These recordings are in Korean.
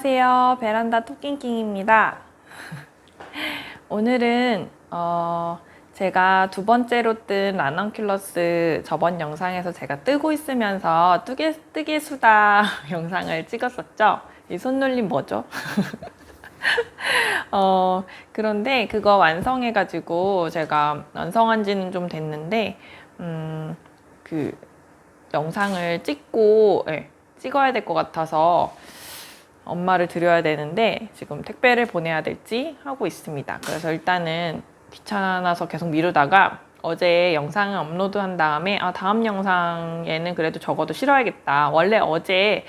안녕하세요. 베란다 토킹킹입니다. 오늘은 제가 두 번째로 뜬 라넌큘러스 저번 영상에서 제가 뜨고 있으면서 뜨개 수다 영상을 찍었었죠. 이 손놀림 뭐죠? 그런데 그거 완성해가지고 제가 완성한 지는 좀 됐는데 그 영상을 찍어야 될 것 같아서 엄마를 드려야 되는데 지금 택배를 보내야 될지 하고 있습니다. 그래서 일단은 귀찮아서 계속 미루다가 어제 영상을 업로드한 다음에 다음 영상에는 그래도 적어도 실어야겠다. 원래 어제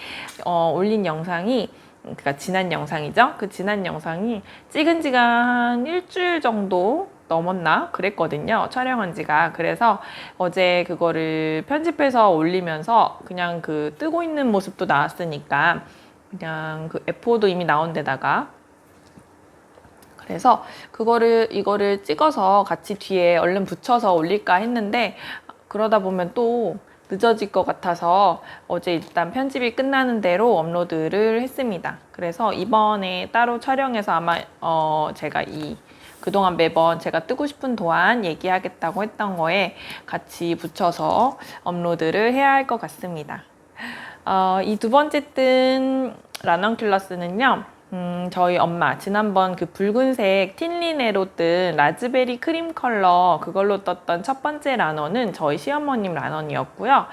올린 영상이 그러니까 지난 영상이죠. 그 지난 영상이 찍은 지가 한 일주일 정도 넘었나 그랬거든요. 촬영한 지가. 그래서 어제 그거를 편집해서 올리면서 그냥 그 뜨고 있는 모습도 나왔으니까 그냥 그 F4도 이미 나온 데다가 그래서 이거를 찍어서 같이 뒤에 얼른 붙여서 올릴까 했는데 그러다 보면 또 늦어질 것 같아서 어제 일단 편집이 끝나는 대로 업로드를 했습니다. 그래서 이번에 따로 촬영해서 아마 제가 그동안 매번 제가 뜨고 싶은 도안 얘기하겠다고 했던 거에 같이 붙여서 업로드를 해야 할 것 같습니다. 이 두 번째 뜬 라넌큘러스는요, 저희 엄마 지난번 그 붉은색 틴리네로 뜬 라즈베리 크림 컬러 그걸로 떴던 첫 번째 라넌은 저희 시어머님 라넌이었고요.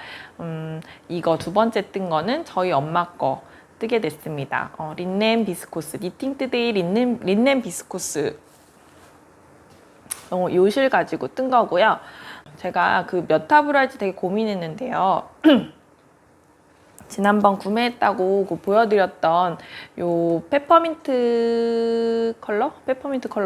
이거 두 번째 뜬 거는 저희 엄마 거 뜨게 됐습니다. 린넨 비스코스 니팅 투데이 린넨 비스코스 요실 가지고 뜬 거고요. 제가 그 몇 탑으로 할지 되게 고민했는데요. 지난번 구매했다고 보여드렸던 요 페퍼민트 컬러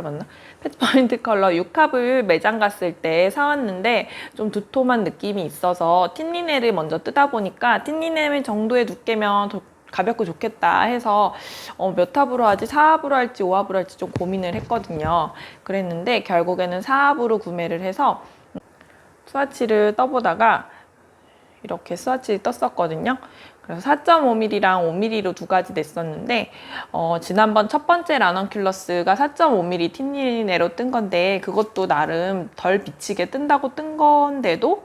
맞나? 페퍼민트 컬러 6합을 매장 갔을 때 사왔는데 좀 두툼한 느낌이 있어서 틴리네를 먼저 뜨다 보니까 틴리네 정도의 두께면 더 가볍고 좋겠다 해서 몇 합으로 하지? 4합으로 할지 5합으로 할지 좀 고민을 했거든요. 그랬는데 결국에는 4합으로 구매를 해서 스와치를 떠보다가 이렇게 스와치 떴었거든요. 그래서 4.5mm랑 5mm로 두 가지 냈었는데 지난번 첫 번째 라넌큘러스가 4.5mm 틴리네로 뜬 건데 그것도 나름 덜 비치게 뜬다고 뜬 건데도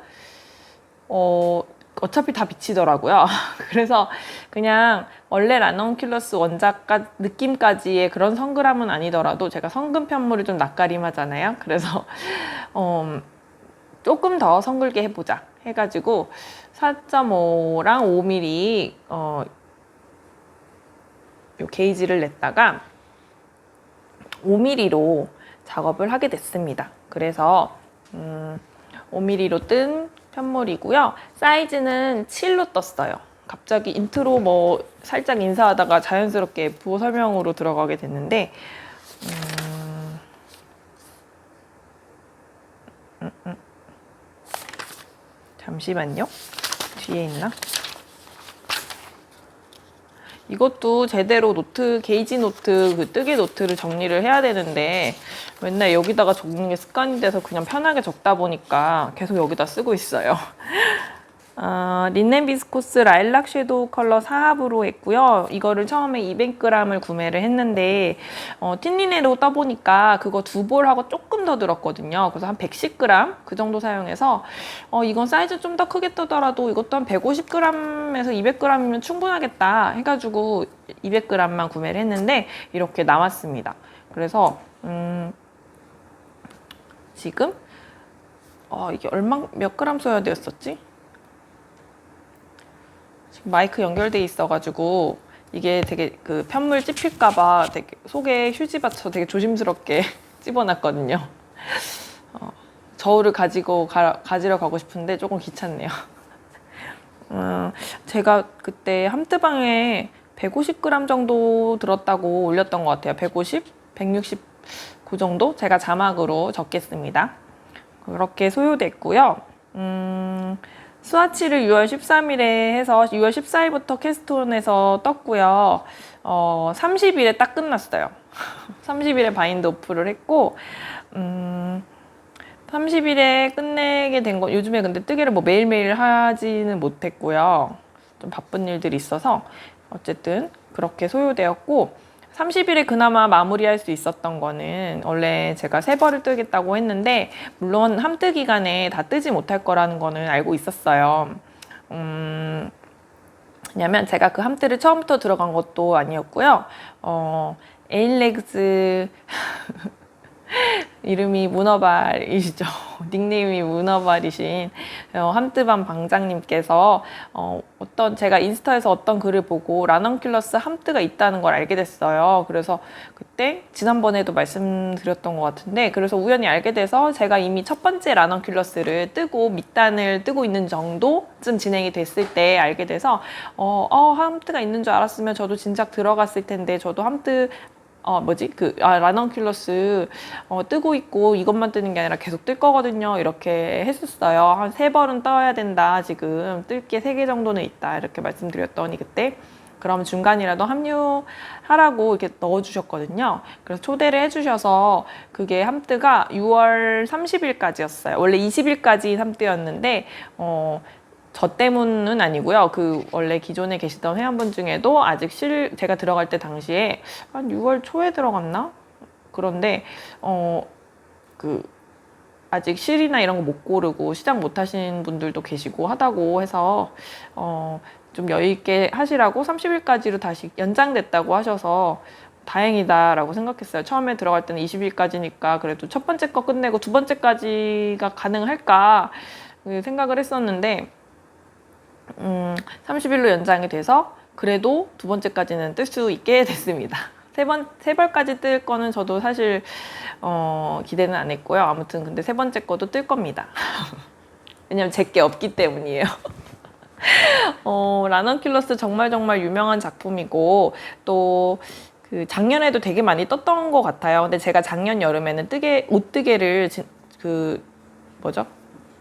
어차피 다 비치더라고요. 그래서 그냥 원래 라넌큘러스 원작 느낌까지의 그런 성글함은 아니더라도 제가 성금 편물을 좀 낯가림하잖아요. 그래서 조금 더 성글게 해보자 해가지고 4.5랑 5mm 요 게이지를 냈다가 5mm로 작업을 하게 됐습니다. 그래서 5mm로 뜬 편물이고요. 사이즈는 7로 떴어요. 갑자기 인트로 뭐 살짝 인사하다가 자연스럽게 부호 설명으로 들어가게 됐는데 잠시만요. 뒤에 있나? 이것도 제대로 게이지 노트, 그 뜨개 노트를 정리를 해야 되는데 맨날 여기다가 적는 게 습관이 돼서 그냥 편하게 적다 보니까 계속 여기다 쓰고 있어요. 린넨 비스코스 라일락 섀도우 컬러 4합으로 했고요. 이거를 처음에 200g을 구매를 했는데 틴리네로 떠보니까 그거 두 볼하고 조금 더 들었거든요. 그래서 한 110g 그 정도 사용해서 이건 사이즈 좀 더 크게 뜨더라도 이것도 한 150g에서 200g이면 충분하겠다 해가지고 200g만 구매를 했는데 이렇게 나왔습니다. 그래서 지금 이게 몇 그램 써야 되었었지? 마이크 연결돼 있어가지고 이게 되게 그 편물 찝힐까봐 되게 속에 휴지 받쳐 되게 조심스럽게 집어놨거든요. 저울을 가지러 가고 싶은데 조금 귀찮네요. 제가 그때 함뜨방에 150g 정도 들었다고 올렸던 것 같아요. 150, 160 그 정도 제가 자막으로 적겠습니다. 그렇게 소요됐고요. 스와치를 6월 13일에 해서 6월 14일부터 캐스톤에서 떴고요. 30일에 딱 끝났어요. 30일에 바인드 오프를 했고 30일에 끝내게 된 거. 요즘에 근데 뜨개를 뭐 매일매일 하지는 못했고요. 좀 바쁜 일들이 있어서 어쨌든 그렇게 소요되었고 30일에 그나마 마무리할 수 있었던 거는 원래 제가 3벌을 뜨겠다고 했는데 물론 함뜨 기간에 다 뜨지 못할 거라는 거는 알고 있었어요. 왜냐면 제가 그 함뜨를 처음부터 들어간 것도 아니었고요. 에일렉스 이름이 문어발이시죠. 닉네임이 문어발이신 함뜨반 방장님께서 어떤 제가 인스타에서 어떤 글을 보고 라넌큘러스 함뜨가 있다는 걸 알게 됐어요. 그래서 그때 지난번에도 말씀드렸던 것 같은데 그래서 우연히 알게 돼서 제가 이미 첫 번째 라넌큘러스를 뜨고 밑단을 뜨고 있는 정도쯤 진행이 됐을 때 알게 돼서 함뜨가 있는 줄 알았으면 저도 진작 들어갔을 텐데 저도 함뜨 라넌큘러스 뜨고 있고 이것만 뜨는 게 아니라 계속 뜰 거거든요. 이렇게 했었어요. 한 3벌은 떠야 된다. 지금 뜰 게 3개 정도는 있다. 이렇게 말씀드렸더니 그때 그럼 중간이라도 합류하라고 이렇게 넣어주셨거든요. 그래서 초대를 해주셔서 그게 함뜨가 6월 30일까지였어요. 원래 20일까지 함뜨였는데 저 때문은 아니고요. 그 원래 기존에 계시던 회원분 중에도 아직 제가 들어갈 때 당시에 한 6월 초에 들어갔나? 그런데 아직 실이나 이런 거 못 고르고 시작 못 하신 분들도 계시고 하다고 해서 좀 여유 있게 하시라고 30일까지로 다시 연장됐다고 하셔서 다행이다라고 생각했어요. 처음에 들어갈 때는 20일까지니까 그래도 첫 번째 거 끝내고 두 번째까지가 가능할까 생각을 했었는데 30일로 연장이 돼서 그래도 두 번째까지는 뜰 수 있게 됐습니다. 세 벌까지 뜰 거는 저도 사실 기대는 안 했고요. 아무튼 근데 3번째 거도 뜰 겁니다. 왜냐면 제게 없기 때문이에요. 라넌큘러스 정말 정말 유명한 작품이고 또 그 작년에도 되게 많이 떴던 것 같아요. 근데 제가 작년 여름에는 옷뜨개를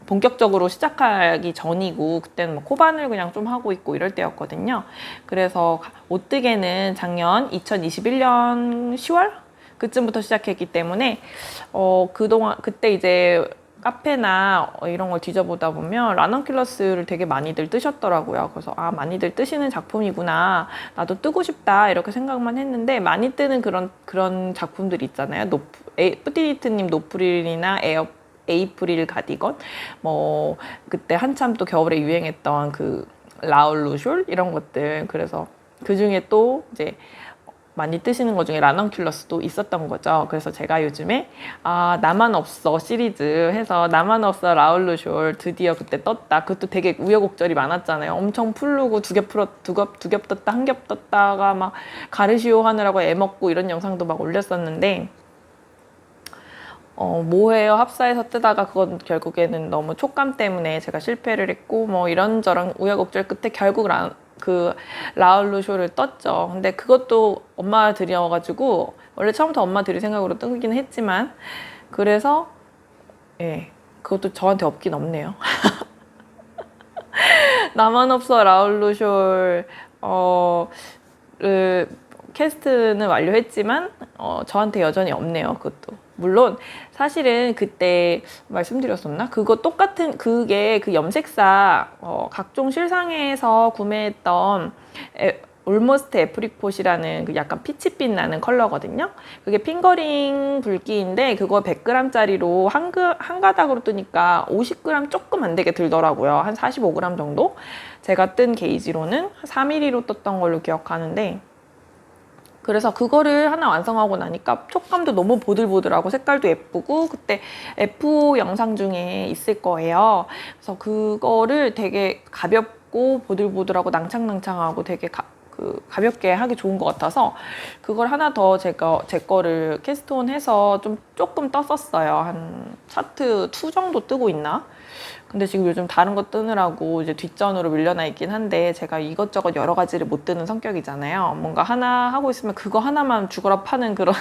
본격적으로 시작하기 전이고 그때는 코반을 그냥 좀 하고 있고 이럴 때였거든요. 그래서 옷뜨개는 작년 2021년 10월 그쯤부터 시작했기 때문에 그동안 그때 이제 카페나 이런 걸 뒤져보다 보면 라넌큘러스를 되게 많이들 뜨셨더라고요. 그래서 많이들 뜨시는 작품이구나. 나도 뜨고 싶다 이렇게 생각만 했는데 많이 뜨는 그런 작품들이 있잖아요. 뿌티니트님 노프릴이나 에이프릴 가디건 그때 한참 또 겨울에 유행했던 그 라울 루숄 이런 것들 그래서 그 중에 또 이제 많이 뜨시는 것 중에 라넌큘러스도 있었던 거죠. 그래서 제가 요즘에 나만 없어 시리즈 해서 나만 없어 라울 루숄 드디어 그때 떴다. 그것도 되게 우여곡절이 많았잖아요. 엄청 풀르고 두 겹 떴다 한 겹 떴다가 막 가르시오 하느라고 애먹고 이런 영상도 막 올렸었는데 뭐해요 합사해서 뜨다가 그건 결국에는 너무 촉감 때문에 제가 실패를 했고 이런저런 우여곡절 끝에 결국 라울 루쇼를 떴죠. 근데 그것도 엄마들이어가지고 원래 처음부터 엄마들이 생각으로 뜨긴 했지만 그래서 그것도 저한테 없긴 없네요. 나만 없어 라울 루쇼를 캐스트는 완료했지만 저한테 여전히 없네요. 그것도 물론 사실은 그때 말씀드렸었나? 그거 똑같은 그게 그 염색사 각종 실상에서 구매했던 올머스트 애프리콧이라는 그 약간 피치빛 나는 컬러거든요. 그게 핑거링 붉기인데 그거 100g짜리로 한 가닥으로 뜨니까 50g 조금 안 되게 들더라고요. 한 45g 정도? 제가 뜬 게이지로는 4mm로 떴던 걸로 기억하는데 그래서 그거를 하나 완성하고 나니까 촉감도 너무 보들보들하고 색깔도 예쁘고 그때 F 영상 중에 있을 거예요. 그래서 그거를 되게 가볍고 보들보들하고 낭창낭창하고 되게 가볍게 하기 좋은 것 같아서 그걸 하나 더 제 거를 캐스트온 해서 조금 떴었어요. 한 차트 2 정도 뜨고 있나? 근데 지금 요즘 다른 거 뜨느라고 이제 뒷전으로 밀려나 있긴 한데 제가 이것저것 여러 가지를 못 뜨는 성격이잖아요. 뭔가 하나 하고 있으면 그거 하나만 죽어라 파는 그런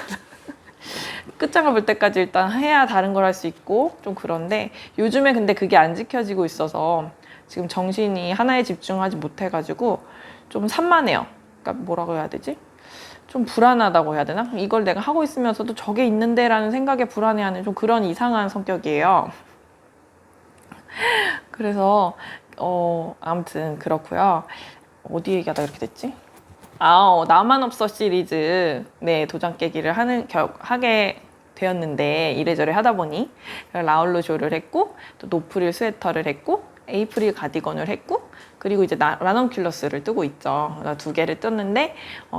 끝장을 볼 때까지 일단 해야 다른 걸 할 수 있고 좀 그런데 요즘에 근데 그게 안 지켜지고 있어서 지금 정신이 하나에 집중하지 못해가지고 좀 산만해요. 그러니까 뭐라고 해야 되지? 좀 불안하다고 해야 되나? 이걸 내가 하고 있으면서도 저게 있는데 라는 생각에 불안해하는 좀 그런 이상한 성격이에요. 그래서 아무튼 그렇고요. 어디 얘기하다 이렇게 됐지? 나만 없어 시리즈 네 도장 깨기를 하게 되었는데 이래저래 하다 보니 라울루쇼를 했고 또 노프릴 스웨터를 했고 에이프릴 가디건을 했고 그리고 이제 라넌큘러스를 뜨고 있죠. 나 2개를 떴는데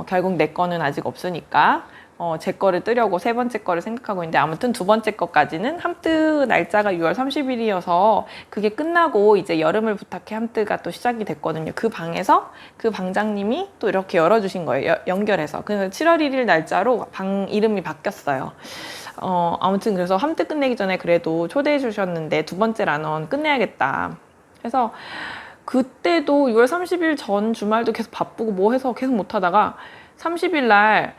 결국 내 거는 아직 없으니까 제 거를 뜨려고 3번째 거를 생각하고 있는데 아무튼 2번째 거까지는 함뜨 날짜가 6월 30일이어서 그게 끝나고 이제 여름을 부탁해 함뜨가 또 시작이 됐거든요. 그 방에서 그 방장님이 또 이렇게 열어주신 거예요. 연결해서. 그래서 7월 1일 날짜로 방 이름이 바뀌었어요. 아무튼 그래서 함뜨 끝내기 전에 그래도 초대해 주셨는데 2번째 라넌 끝내야겠다. 그래서 그때도 6월 30일 전 주말도 계속 바쁘고 뭐 해서 계속 못 하다가 30일 날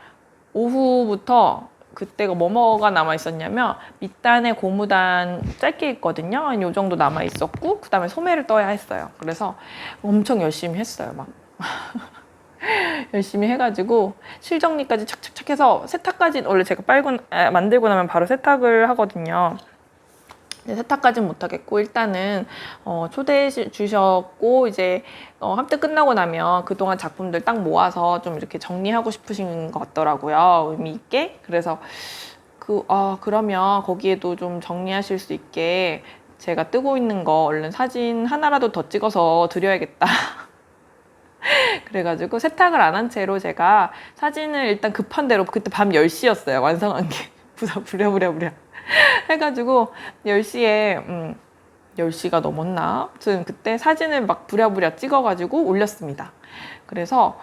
오후부터 그때가 뭐가 남아 있었냐면 밑단에 고무단 짧게 있거든요. 한 요 정도 남아 있었고 그 다음에 소매를 떠야 했어요. 그래서 엄청 열심히 했어요. 막 열심히 해가지고 실정리까지 착착착 해서 세탁까지 원래 제가 만들고 나면 바로 세탁을 하거든요. 세탁까지는 못하겠고 일단은 초대해 주셨고 이제 함뜨 끝나고 나면 그동안 작품들 딱 모아서 좀 이렇게 정리하고 싶으신 것 같더라고요. 의미 있게. 그래서 그러면 거기에도 좀 정리하실 수 있게 제가 뜨고 있는 거 얼른 사진 하나라도 더 찍어서 드려야겠다. 그래가지고 세탁을 안 한 채로 제가 사진을 일단 급한 대로 그때 밤 10시였어요. 완성한 게. 부랴부랴. 해가지고 10시에 10시가 넘었나? 아무튼 그때 사진을 막 부랴부랴 찍어가지고 올렸습니다. 그래서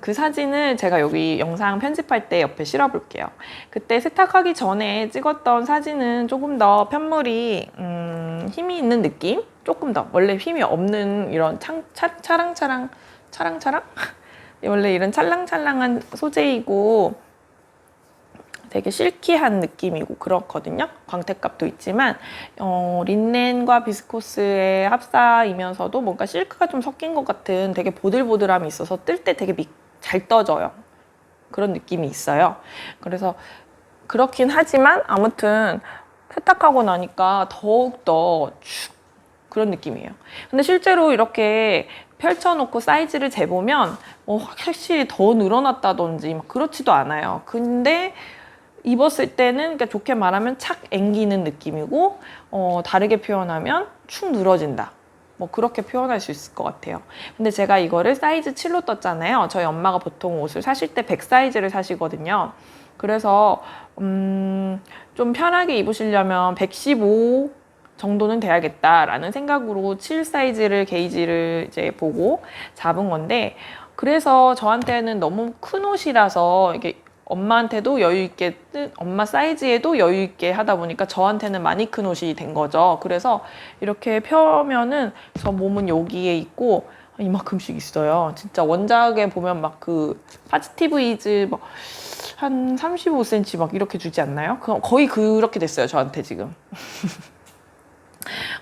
그 사진을 제가 여기 영상 편집할 때 옆에 실어볼게요. 그때 세탁하기 전에 찍었던 사진은 조금 더 편물이 힘이 있는 느낌? 조금 더 원래 힘이 없는 이런 차랑차랑 원래 이런 찰랑찰랑한 소재이고 되게 실키한 느낌이고 그렇거든요. 광택감도 있지만 린넨과 비스코스의 합사이면서도 뭔가 실크가 좀 섞인 것 같은 되게 보들보들함이 있어서 뜰 때 되게 잘 떠져요. 그런 느낌이 있어요. 그래서 그렇긴 하지만 아무튼 세탁하고 나니까 더욱더 그런 느낌이에요. 근데 실제로 이렇게 펼쳐놓고 사이즈를 재보면 확실히 더 늘어났다든지 막 그렇지도 않아요. 근데 입었을 때는 그러니까 좋게 말하면 착 앵기는 느낌이고 다르게 표현하면 축 늘어진다. 뭐 그렇게 표현할 수 있을 것 같아요. 근데 제가 이거를 사이즈 7로 떴잖아요. 저희 엄마가 보통 옷을 사실 때 100 사이즈를 사시거든요. 그래서 좀 편하게 입으시려면 115 정도는 돼야겠다라는 생각으로 7 사이즈를 게이지를 이제 보고 잡은 건데 그래서 저한테는 너무 큰 옷이라서 이게 엄마한테도 여유있게 엄마 사이즈에도 여유있게 하다 보니까 저한테는 많이 큰 옷이 된 거죠. 그래서 이렇게 펴면은 저 몸은 여기에 있고 이만큼씩 있어요. 진짜 원작에 보면 막 그 파지티브이즈 막 한 35cm 막 이렇게 주지 않나요? 거의 그렇게 됐어요. 저한테 지금.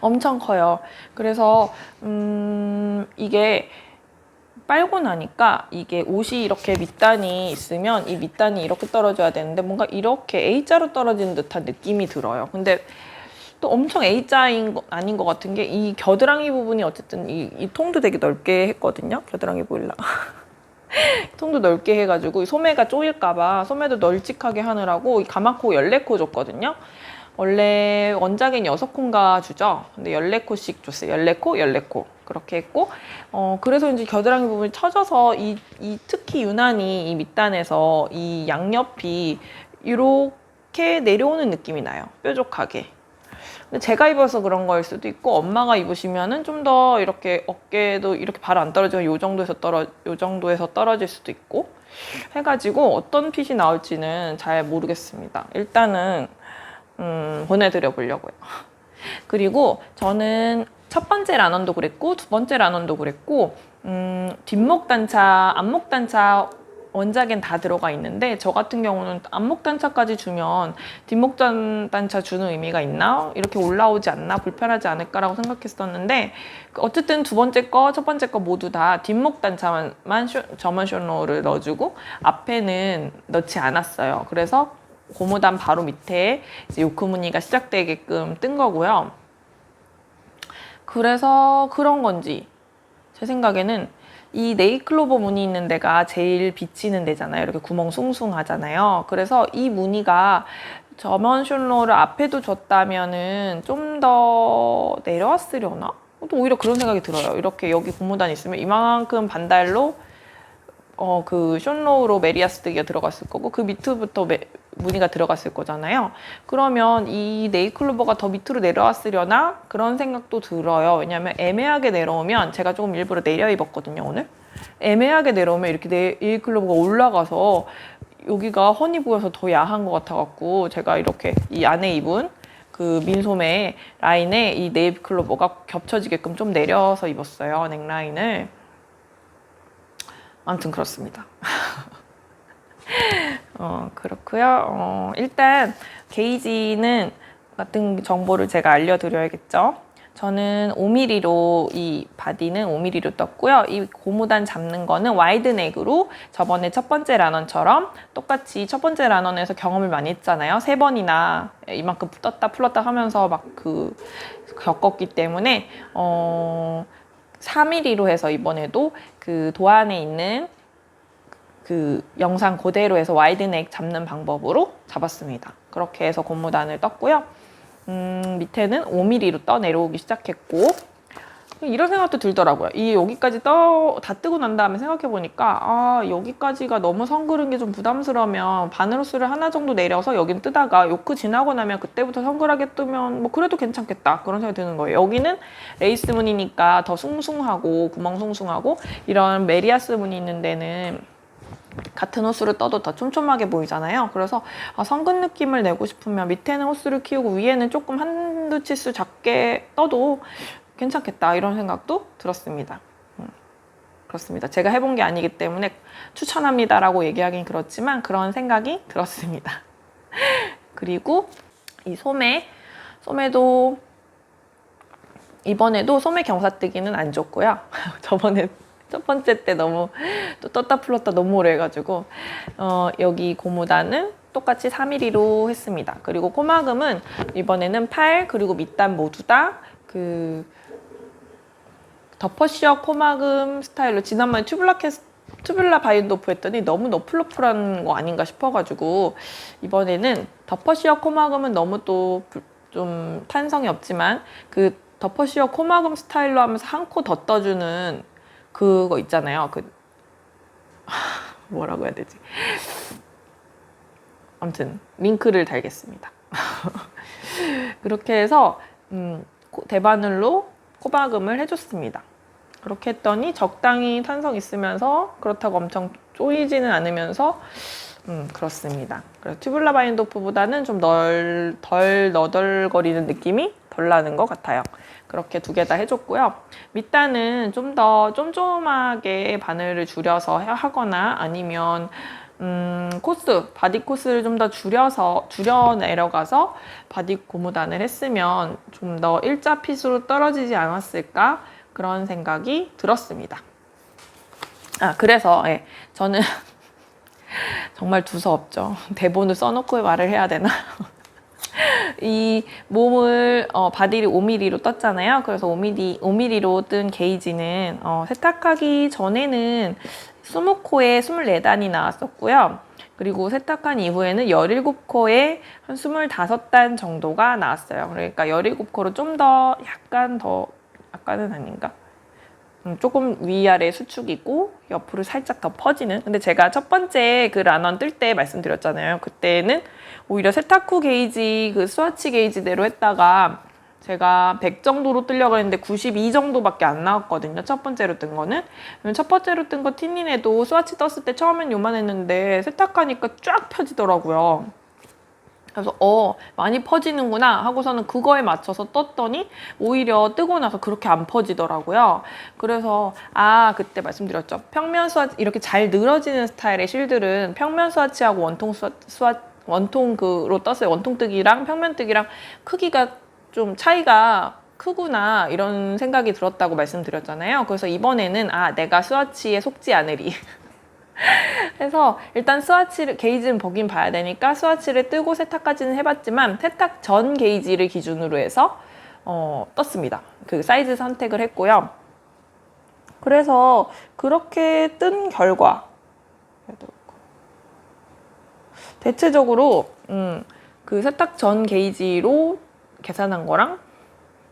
엄청 커요. 그래서 이게 빨고 나니까 이게 옷이 이렇게 밑단이 있으면 이 밑단이 이렇게 떨어져야 되는데 뭔가 이렇게 A자로 떨어지는 듯한 느낌이 들어요. 근데 또 엄청 A자인 아닌 것 같은 게 이 겨드랑이 부분이 어쨌든 이 통도 되게 넓게 했거든요. 겨드랑이 보일라. 통도 넓게 해가지고 소매가 쪼일까봐 소매도 널찍하게 하느라고 이 가마코 14코 줬거든요. 원래 원작엔 6코인가 주죠. 근데 14코씩 줬어요. 14코 그렇게 했고 그래서 이제 겨드랑이 부분이 처져서 특히 유난히 이 밑단에서 이 양옆이 이렇게 내려오는 느낌이 나요. 뾰족하게. 근데 제가 입어서 그런 거일 수도 있고 엄마가 입으시면은 좀 더 이렇게 어깨도 이렇게 바로 안 떨어지면 요 정도에서 떨어질 수도 있고 해가지고 어떤 핏이 나올지는 잘 모르겠습니다. 일단은 보내드려 보려고요. 그리고 저는 첫 번째 라넌도 그랬고 2번째 라넌도 그랬고 뒷목 단차, 앞목 단차 원작엔 다 들어가 있는데 저 같은 경우는 앞목 단차까지 주면 뒷목 단차 주는 의미가 있나? 이렇게 올라오지 않나? 불편하지 않을까라고 생각했었는데 어쨌든 2번째 거, 첫 번째 거 모두 다 뒷목 단차만 저만 쇼노를 넣어주고 앞에는 넣지 않았어요. 그래서 고무단 바로 밑에 이제 요크 무늬가 시작되게끔 뜬 거고요. 그래서 그런 건지 제 생각에는 이 네일클로버 무늬 있는 데가 제일 비치는 데잖아요. 이렇게 구멍 숭숭하잖아요. 그래서 이 무늬가 저번 숄러를 앞에도 줬다면은 좀 더 내려왔으려나? 또 오히려 그런 생각이 들어요. 이렇게 여기 고무단 있으면 이만큼 반달로 그 숄로우로 메리아스드기가 들어갔을 거고 그 밑부터 무늬가 들어갔을 거잖아요. 그러면 이 네일클로버가 더 밑으로 내려왔으려나? 그런 생각도 들어요. 왜냐하면 애매하게 내려오면 제가 조금 일부러 내려 입었거든요, 오늘. 애매하게 내려오면 이렇게 네일클로버가 올라가서 여기가 훤히 보여서 더 야한 것 같아갖고 제가 이렇게 이 안에 입은 그 민소매 라인에 이 네일클로버가 겹쳐지게끔 좀 내려서 입었어요, 넥라인을. 아무튼 그렇습니다. 그렇고요. 일단 게이지는 같은 정보를 제가 알려드려야겠죠. 저는 5mm로 이 바디는 5mm로 떴고요. 이 고무단 잡는 거는 와이드 넥으로 저번에 첫 번째 라넌처럼 똑같이 첫 번째 라넌에서 경험을 많이 했잖아요. 3번이나 이만큼 떴다 풀었다 하면서 막 겪었기 때문에 4mm로 해서 이번에도 그 도안에 있는 그 영상 그대로 해서 와이드 넥 잡는 방법으로 잡았습니다. 그렇게 해서 고무단을 떴고요. 밑에는 5mm로 떠 내려오기 시작했고 이런 생각도 들더라고요. 이 여기까지 다 뜨고 난 다음에 생각해보니까 여기까지가 너무 선 그른 게 좀 부담스러우면 바늘호스를 하나 정도 내려서 여긴 뜨다가 요크 지나고 나면 그때부터 선글하게 뜨면 뭐 그래도 괜찮겠다 그런 생각이 드는 거예요. 여기는 레이스 무늬니까 더 숭숭하고 구멍 숭숭하고 이런 메리아스 무늬 있는 데는 같은 호스를 떠도 더 촘촘하게 보이잖아요. 그래서 성근 느낌을 내고 싶으면 밑에는 호스를 키우고 위에는 조금 한두 치수 작게 떠도 괜찮겠다 이런 생각도 들었습니다. 그렇습니다. 제가 해본 게 아니기 때문에 추천합니다라고 얘기하긴 그렇지만 그런 생각이 들었습니다. 그리고 이 소매도 이번에도 소매 경사뜨기는 안 줬고요. 저번에 첫 번째 때 너무 또 떴다 풀었다 너무 오래 해가지고 여기 고무단은 똑같이 4mm로 했습니다. 그리고 코막음은 이번에는 팔 그리고 밑단 모두 다 그 더퍼시어 코막음 스타일로 지난번에 튜뷸라 바인도프 했더니 너무 너플러플한 거 아닌가 싶어가지고 이번에는 더퍼시어 코막음은 너무 또 좀 탄성이 없지만 그 더퍼시어 코막음 스타일로 하면서 한 코 더 떠주는 그거 있잖아요. 뭐라고 해야 되지? 아무튼 링크를 달겠습니다. 그렇게 해서 대바늘로 코막음을 해줬습니다. 그렇게 했더니 적당히 탄성 있으면서 그렇다고 엄청 쪼이지는 않으면서 그렇습니다. 그래서 튜뷸라 바인도프보다는 좀 덜 너덜거리는 느낌이 덜 나는 것 같아요. 그렇게 두 개 다 해줬고요. 밑단은 좀 더 쫌쫌하게 바늘을 줄여서 하거나 아니면 바디 코스를 좀 더 줄여 내려가서 바디 고무단을 했으면 좀 더 일자 핏으로 떨어지지 않았을까 그런 생각이 들었습니다. 그래서 저는 정말 두서없죠. 대본을 써놓고 말을 해야 되나? 이 몸을 바디를 5mm로 떴잖아요. 그래서 5mm로 뜬 게이지는 세탁하기 전에는 20코에 24단이 나왔었고요. 그리고 세탁한 이후에는 17코에 한 25단 정도가 나왔어요. 그러니까 17코로 좀 더 약간은 아닌가? 조금 위아래 수축이고 옆으로 살짝 더 퍼지는. 근데 제가 첫 번째 그 라넌 뜰 때 말씀드렸잖아요. 그때는 오히려 세탁 후 게이지 그 스와치 게이지대로 했다가 제가 100 정도로 뜨려고 했는데 92 정도밖에 안 나왔거든요. 첫 번째로 뜬 거는. 첫 번째로 뜬 거 티닌에도 스와치 떴을 때 처음엔 요만했는데 세탁하니까 쫙 펴지더라고요. 그래서 많이 퍼지는구나 하고서는 그거에 맞춰서 떴더니 오히려 뜨고 나서 그렇게 안 퍼지더라고요. 그래서 그때 말씀드렸죠. 평면 스와치 이렇게 잘 늘어지는 스타일의 실들은 평면 스와치하고 원통으로 떴어요. 원통 뜨기랑 평면 뜨기랑 크기가 좀 차이가 크구나 이런 생각이 들었다고 말씀드렸잖아요. 그래서 이번에는 내가 스와치에 속지 않으리. 해서 일단 스와치를 게이지는 보긴 봐야 되니까 스와치를 뜨고 세탁까지는 해봤지만 세탁 전 게이지를 기준으로 해서 떴습니다. 그 사이즈 선택을 했고요. 그래서 그렇게 뜬 결과 대체적으로 그 세탁 전 게이지로 계산한 거랑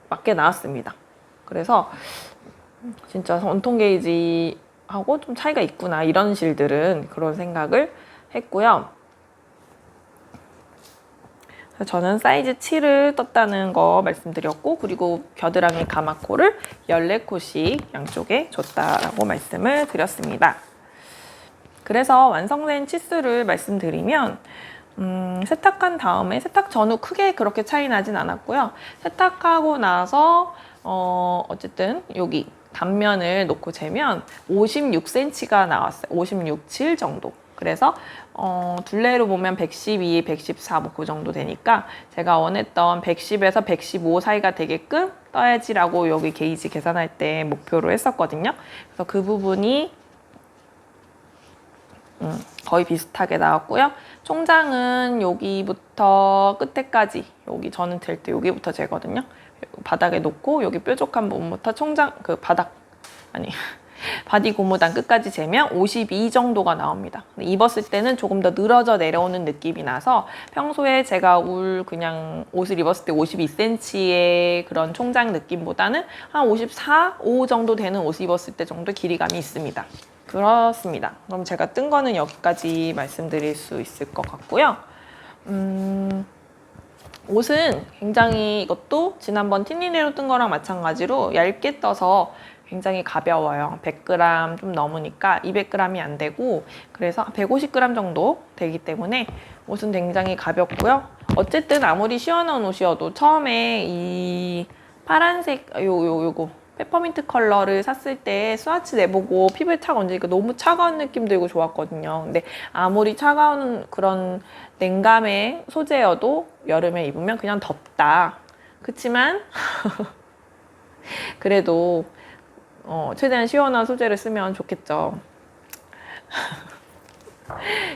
맞게 나왔습니다. 그래서 진짜 원통 게이지하고 좀 차이가 있구나, 이런 실들은, 그런 생각을 했고요. 저는 사이즈 7을 떴다는 거 말씀드렸고, 그리고 겨드랑이 가마코를 14코씩 양쪽에 줬다라고 말씀을 드렸습니다. 그래서 완성된 치수를 말씀드리면 세탁한 다음에, 세탁 전후 크게 그렇게 차이 나진 않았고요. 세탁하고 나서 어쨌든 여기 단면을 놓고 재면 56cm가 나왔어요. 56, 7 정도. 그래서 둘레로 보면 112, 114 뭐 그 정도 되니까 제가 원했던 110에서 115 사이가 되게끔 떠야지라고 여기 게이지 계산할 때 목표로 했었거든요. 그래서 그 부분이 거의 비슷하게 나왔고요. 총장은 여기부터 끝에까지, 여기 저는 될 때 여기부터 재거든요. 바닥에 놓고 여기 뾰족한 부분부터 총장, 그 바닥, 아니 바디 고무단 끝까지 재면 52 정도가 나옵니다. 입었을 때는 조금 더 늘어져 내려오는 느낌이 나서 평소에 제가 그냥 옷을 입었을 때 52cm의 그런 총장 느낌보다는 한 54, 5 정도 되는 옷을 입었을 때 정도 길이감이 있습니다. 그렇습니다. 그럼 제가 뜬 거는 여기까지 말씀드릴 수 있을 것 같고요. 옷은 굉장히, 이것도 지난번 티니네로 뜬 거랑 마찬가지로 얇게 떠서 굉장히 가벼워요. 100g 좀 넘으니까 200g이 안 되고, 그래서 150g 정도 되기 때문에 옷은 굉장히 가볍고요. 어쨌든 아무리 시원한 옷이어도 처음에 이 파란색 요거 페퍼민트 컬러를 샀을 때 스와치 내보고 피부에 착 얹으니까 너무 차가운 느낌 들고 좋았거든요. 근데 아무리 차가운 그런 냉감의 소재여도 여름에 입으면 그냥 덥다. 그치만 그래도 최대한 시원한 소재를 쓰면 좋겠죠.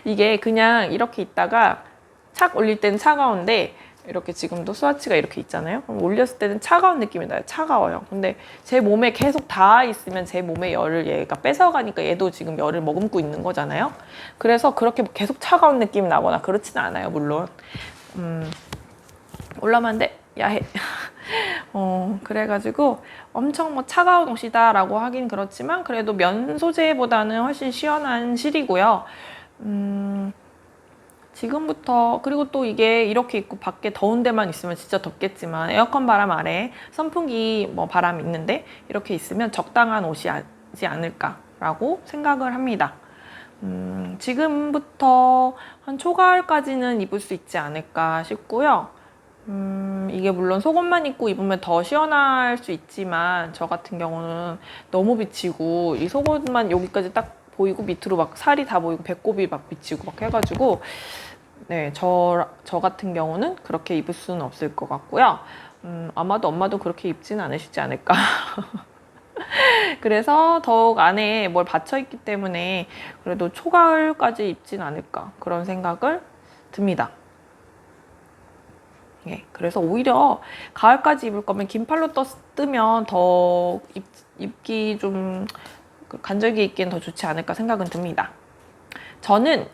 이게 그냥 이렇게 있다가 착 올릴 때는 차가운데, 이렇게 지금도 스와치가 이렇게 있잖아요. 그럼 올렸을 때는 차가운 느낌이 나요. 차가워요. 근데 제 몸에 계속 닿아 있으면 제 몸의 열을 얘가 뺏어가니까 얘도 지금 열을 머금고 있는 거잖아요. 그래서 그렇게 계속 차가운 느낌이 나거나 그렇지는 않아요, 물론. 올라만데 야해. 그래가지고 엄청 뭐 차가운 옷이다 라고 하긴 그렇지만, 그래도 면 소재보다는 훨씬 시원한 실이고요. 지금부터, 그리고 또 이게 이렇게 입고 밖에 더운 데만 있으면 진짜 덥겠지만, 에어컨 바람 아래 선풍기 뭐 바람이 있는데 이렇게 있으면 적당한 옷이지 않을까라고 생각을 합니다. 지금부터 한 초가을까지는 입을 수 있지 않을까 싶고요. 이게 물론 속옷만 입고 입으면 더 시원할 수 있지만, 저 같은 경우는 너무 비치고 이 속옷만 여기까지 딱 보이고 밑으로 막 살이 다 보이고 배꼽이 막 비치고 막 해가지고, 네, 저 같은 경우는 그렇게 입을 수는 없을 것 같고요. 아마도 엄마도 그렇게 입진 않으시지 않을까. 그래서 더욱 안에 뭘 받쳐 있기 때문에 그래도 초가을까지 입진 않을까, 그런 생각을 듭니다. 예, 그래서 오히려 가을까지 입을 거면 긴팔로 뜨면 더 입기 좀 간절기 입기엔 더 좋지 않을까 생각은 듭니다. 저는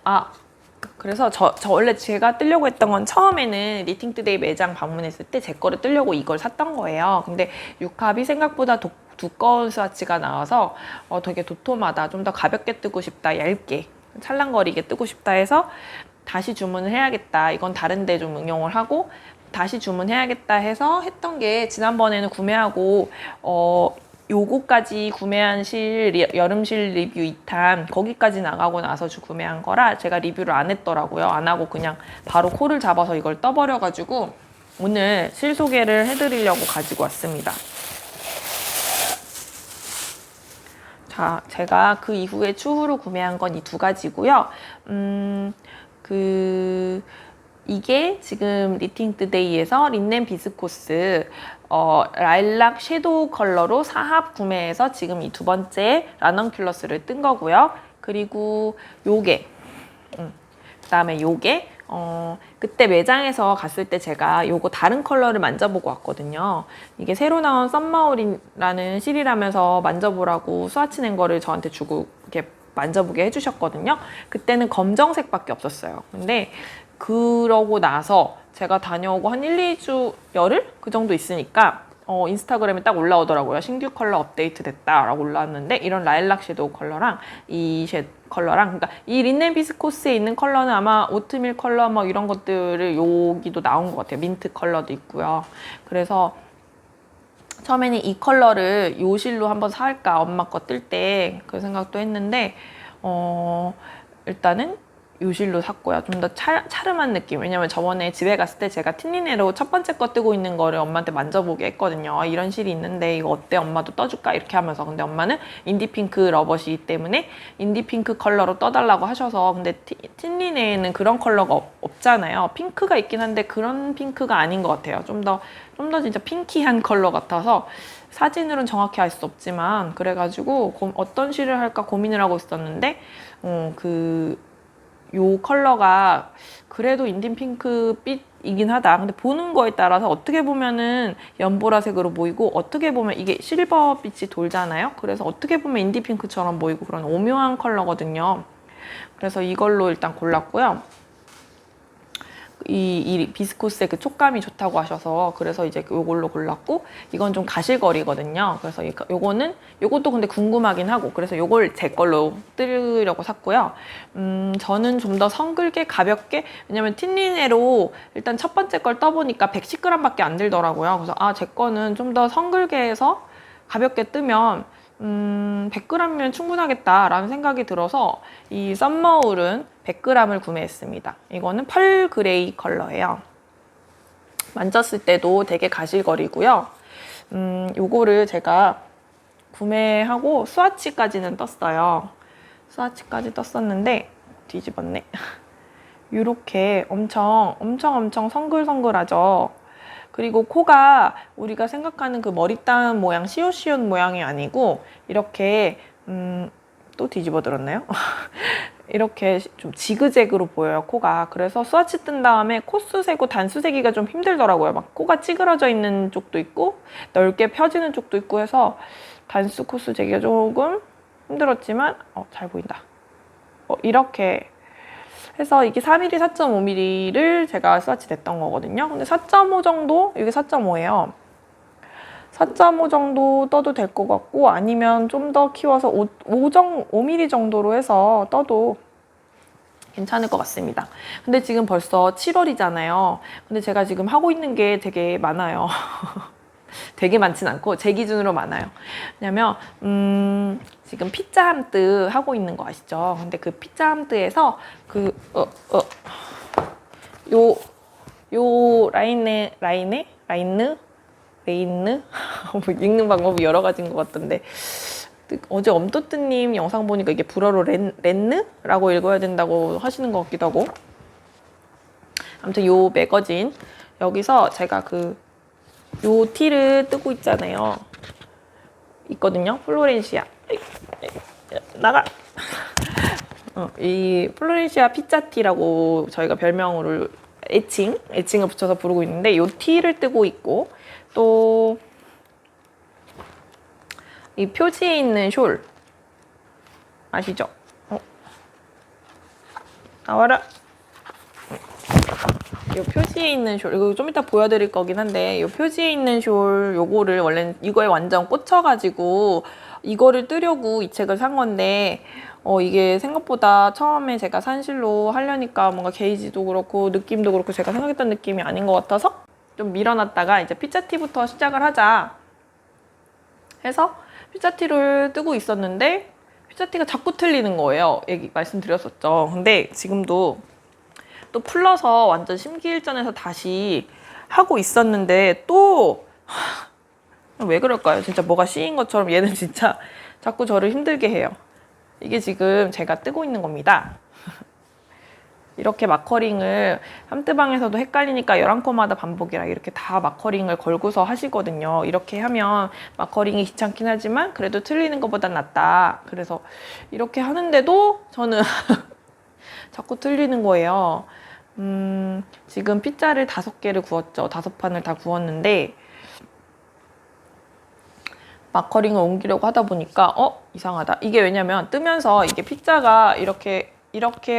그래서 저 원래 제가 뜨려고 했던 건, 처음에는 리팅투데이 매장 방문했을 때 제 거를 뜨려고 이걸 샀던 거예요. 근데 육합이 생각보다 두꺼운 스와치가 나와서 되게 도톰하다, 좀 더 가볍게 뜨고 싶다, 얇게 찰랑거리게 뜨고 싶다 해서 다시 주문을 해야겠다, 이건 다른 데 좀 응용을 하고 다시 주문해야겠다 해서 했던 게, 지난번에는 구매하고 요거까지 구매한 여름실 리뷰 2탄 거기까지 나가고 나서 구매한 거라 제가 리뷰를 안 했더라고요. 안 하고 그냥 바로 코를 잡아서 이걸 떠버려가지고 오늘 실 소개를 해드리려고 가지고 왔습니다. 자, 제가 그 이후에 추후로 구매한 건 이 두 가지고요. 이게 지금 리팅투데이에서 린넨 비스코스 라일락 섀도우 컬러로 4합 구매해서 지금 이 두 번째 라넌큘러스를 뜬 거고요. 그리고 요게 그 다음에 요게 그때 매장에서 갔을 때 제가 요거 다른 컬러를 만져보고 왔거든요. 이게 새로 나온 썸머울이라는 실이라면서 만져보라고 스와치 낸 거를 저한테 주고 이렇게 만져보게 해주셨거든요. 그때는 검정색밖에 없었어요. 근데 그러고 나서 제가 다녀오고 한 1, 2주, 열흘? 그 정도 있으니까 인스타그램에 딱 올라오더라고요. 신규 컬러 업데이트 됐다라고 올라왔는데 이런 라일락 섀도우 컬러랑 이 컬러랑, 그러니까 이 린넨 비스코스에 있는 컬러는 아마 오트밀 컬러 뭐 이런 것들을 여기도 나온 것 같아요. 민트 컬러도 있고요. 그래서 처음에는 이 컬러를 요 실로 한번 살까 엄마 거 뜰 때 그 생각도 했는데 일단은 요 실로 샀고요. 좀 더 차름한 느낌. 왜냐면 저번에 집에 갔을 때 제가 틴린으로 첫 번째 거 뜨고 있는 거를 엄마한테 만져보게 했거든요. 이런 실이 있는데 이거 어때? 엄마도 떠줄까? 이렇게 하면서. 근데 엄마는 인디핑크 러버시기 때문에 인디핑크 컬러로 떠달라고 하셔서, 근데 틴린에는 그런 컬러가 없잖아요. 핑크가 있긴 한데 그런 핑크가 아닌 것 같아요. 좀 더 진짜 핑키한 컬러 같아서 사진으로는 정확히 알 수 없지만, 그래가지고 어떤 실을 할까 고민을 하고 있었는데 요 컬러가 그래도 인디 핑크빛이긴 하다. 근데 보는 거에 따라서 어떻게 보면은 연보라색으로 보이고 어떻게 보면 이게 실버빛이 돌잖아요. 그래서 어떻게 보면 인디 핑크처럼 보이고 그런 오묘한 컬러거든요. 그래서 이걸로 일단 골랐고요. 이 비스코스의 그 촉감이 좋다고 하셔서 그래서 이제 요걸로 골랐고, 이건 좀 가실거리거든요. 그래서 요것도 근데 궁금하긴 하고, 그래서 요걸 제 걸로 뜨려고 샀고요. 저는 좀 더 성글게 가볍게, 왜냐면 틴린에로 일단 첫 번째 걸 떠보니까 110g밖에 안 들더라고요. 그래서 제 거는 좀 더 성글게 해서 가볍게 뜨면 100g이면 충분하겠다라는 생각이 들어서 이 썸머울은 100g을 구매했습니다. 이거는 펄 그레이 컬러예요. 만졌을 때도 되게 가실거리고요. 요거를 제가 구매하고 스와치까지는 떴어요. 스와치까지 떴었는데 뒤집었네. 이렇게 엄청 성글성글하죠. 그리고 코가 우리가 생각하는 그 머리 따은 모양, 시옷시옷 모양이 아니고 이렇게 또 뒤집어 들었나요? 이렇게 좀 지그재그로 보여요, 코가. 그래서 스와치 뜬 다음에 코수 세고 단수 세기가 좀 힘들더라고요. 막 코가 찌그러져 있는 쪽도 있고 넓게 펴지는 쪽도 있고 해서 단수 코수 재기가 조금 힘들었지만 잘 보인다. 이렇게 해서 이게 4mm, 4.5mm를 제가 스와치 냈던 거거든요. 근데 4.5 정도? 이게 4.5예요. 4.5 정도 떠도 될 것 같고, 아니면 좀 더 키워서 5mm 정도로 해서 떠도 괜찮을 것 같습니다. 근데 지금 벌써 7월이잖아요. 근데 제가 지금 하고 있는 게 되게 많아요. 되게 많진 않고 제 기준으로 많아요. 왜냐면 지금 피자 함뜨 하고 있는 거 아시죠? 근데 그 피자 함뜨에서 요 라인느 뭐 읽는 방법이 여러 가지인 것 같던데, 어제 엄토뜨님 영상 보니까 이게 불어로 렌느라고 읽어야 된다고 하시는 것 같기도 하고. 아무튼 요 매거진 여기서 제가 요 티를 뜨고 있거든요. 플로렌시아. 나가. 이 플로렌시아 피자티라고 저희가 별명으로 애칭을 붙여서 부르고 있는데, 요 티를 뜨고 있고, 또 이 표지에 있는 숄 아시죠? 나와라. 이 표지에 있는 숄, 이거 좀 이따 보여드릴 거긴 한데, 이 표지에 있는 숄 요거를 원래 이거에 완전 꽂혀가지고 이거를 뜨려고 이 책을 산 건데, 이게 생각보다 처음에 제가 산실로 하려니까 뭔가 게이지도 그렇고 느낌도 그렇고 제가 생각했던 느낌이 아닌 것 같아서 좀 밀어놨다가 이제 피자티부터 시작을 하자 해서 피자티를 뜨고 있었는데, 피자티가 자꾸 틀리는 거예요. 말씀드렸었죠. 근데 지금도 또 풀러서 완전 심기일전해서 다시 하고 있었는데 또 왜 그럴까요? 진짜 뭐가 씌인 것처럼 얘는 진짜 자꾸 저를 힘들게 해요. 이게 지금 제가 뜨고 있는 겁니다. 이렇게 마커링을 함뜨방에서도 헷갈리니까 11코마다 반복이라 이렇게 다 마커링을 걸고서 하시거든요. 이렇게 하면 마커링이 귀찮긴 하지만 그래도 틀리는 것보단 낫다. 그래서 이렇게 하는데도 저는 자꾸 틀리는 거예요. 지금 피자를 5개를 구웠죠. 5판을 다 구웠는데 마커링을 옮기려고 하다 보니까 이상하다. 이게 왜냐면 뜨면서 이게 피자가 이렇게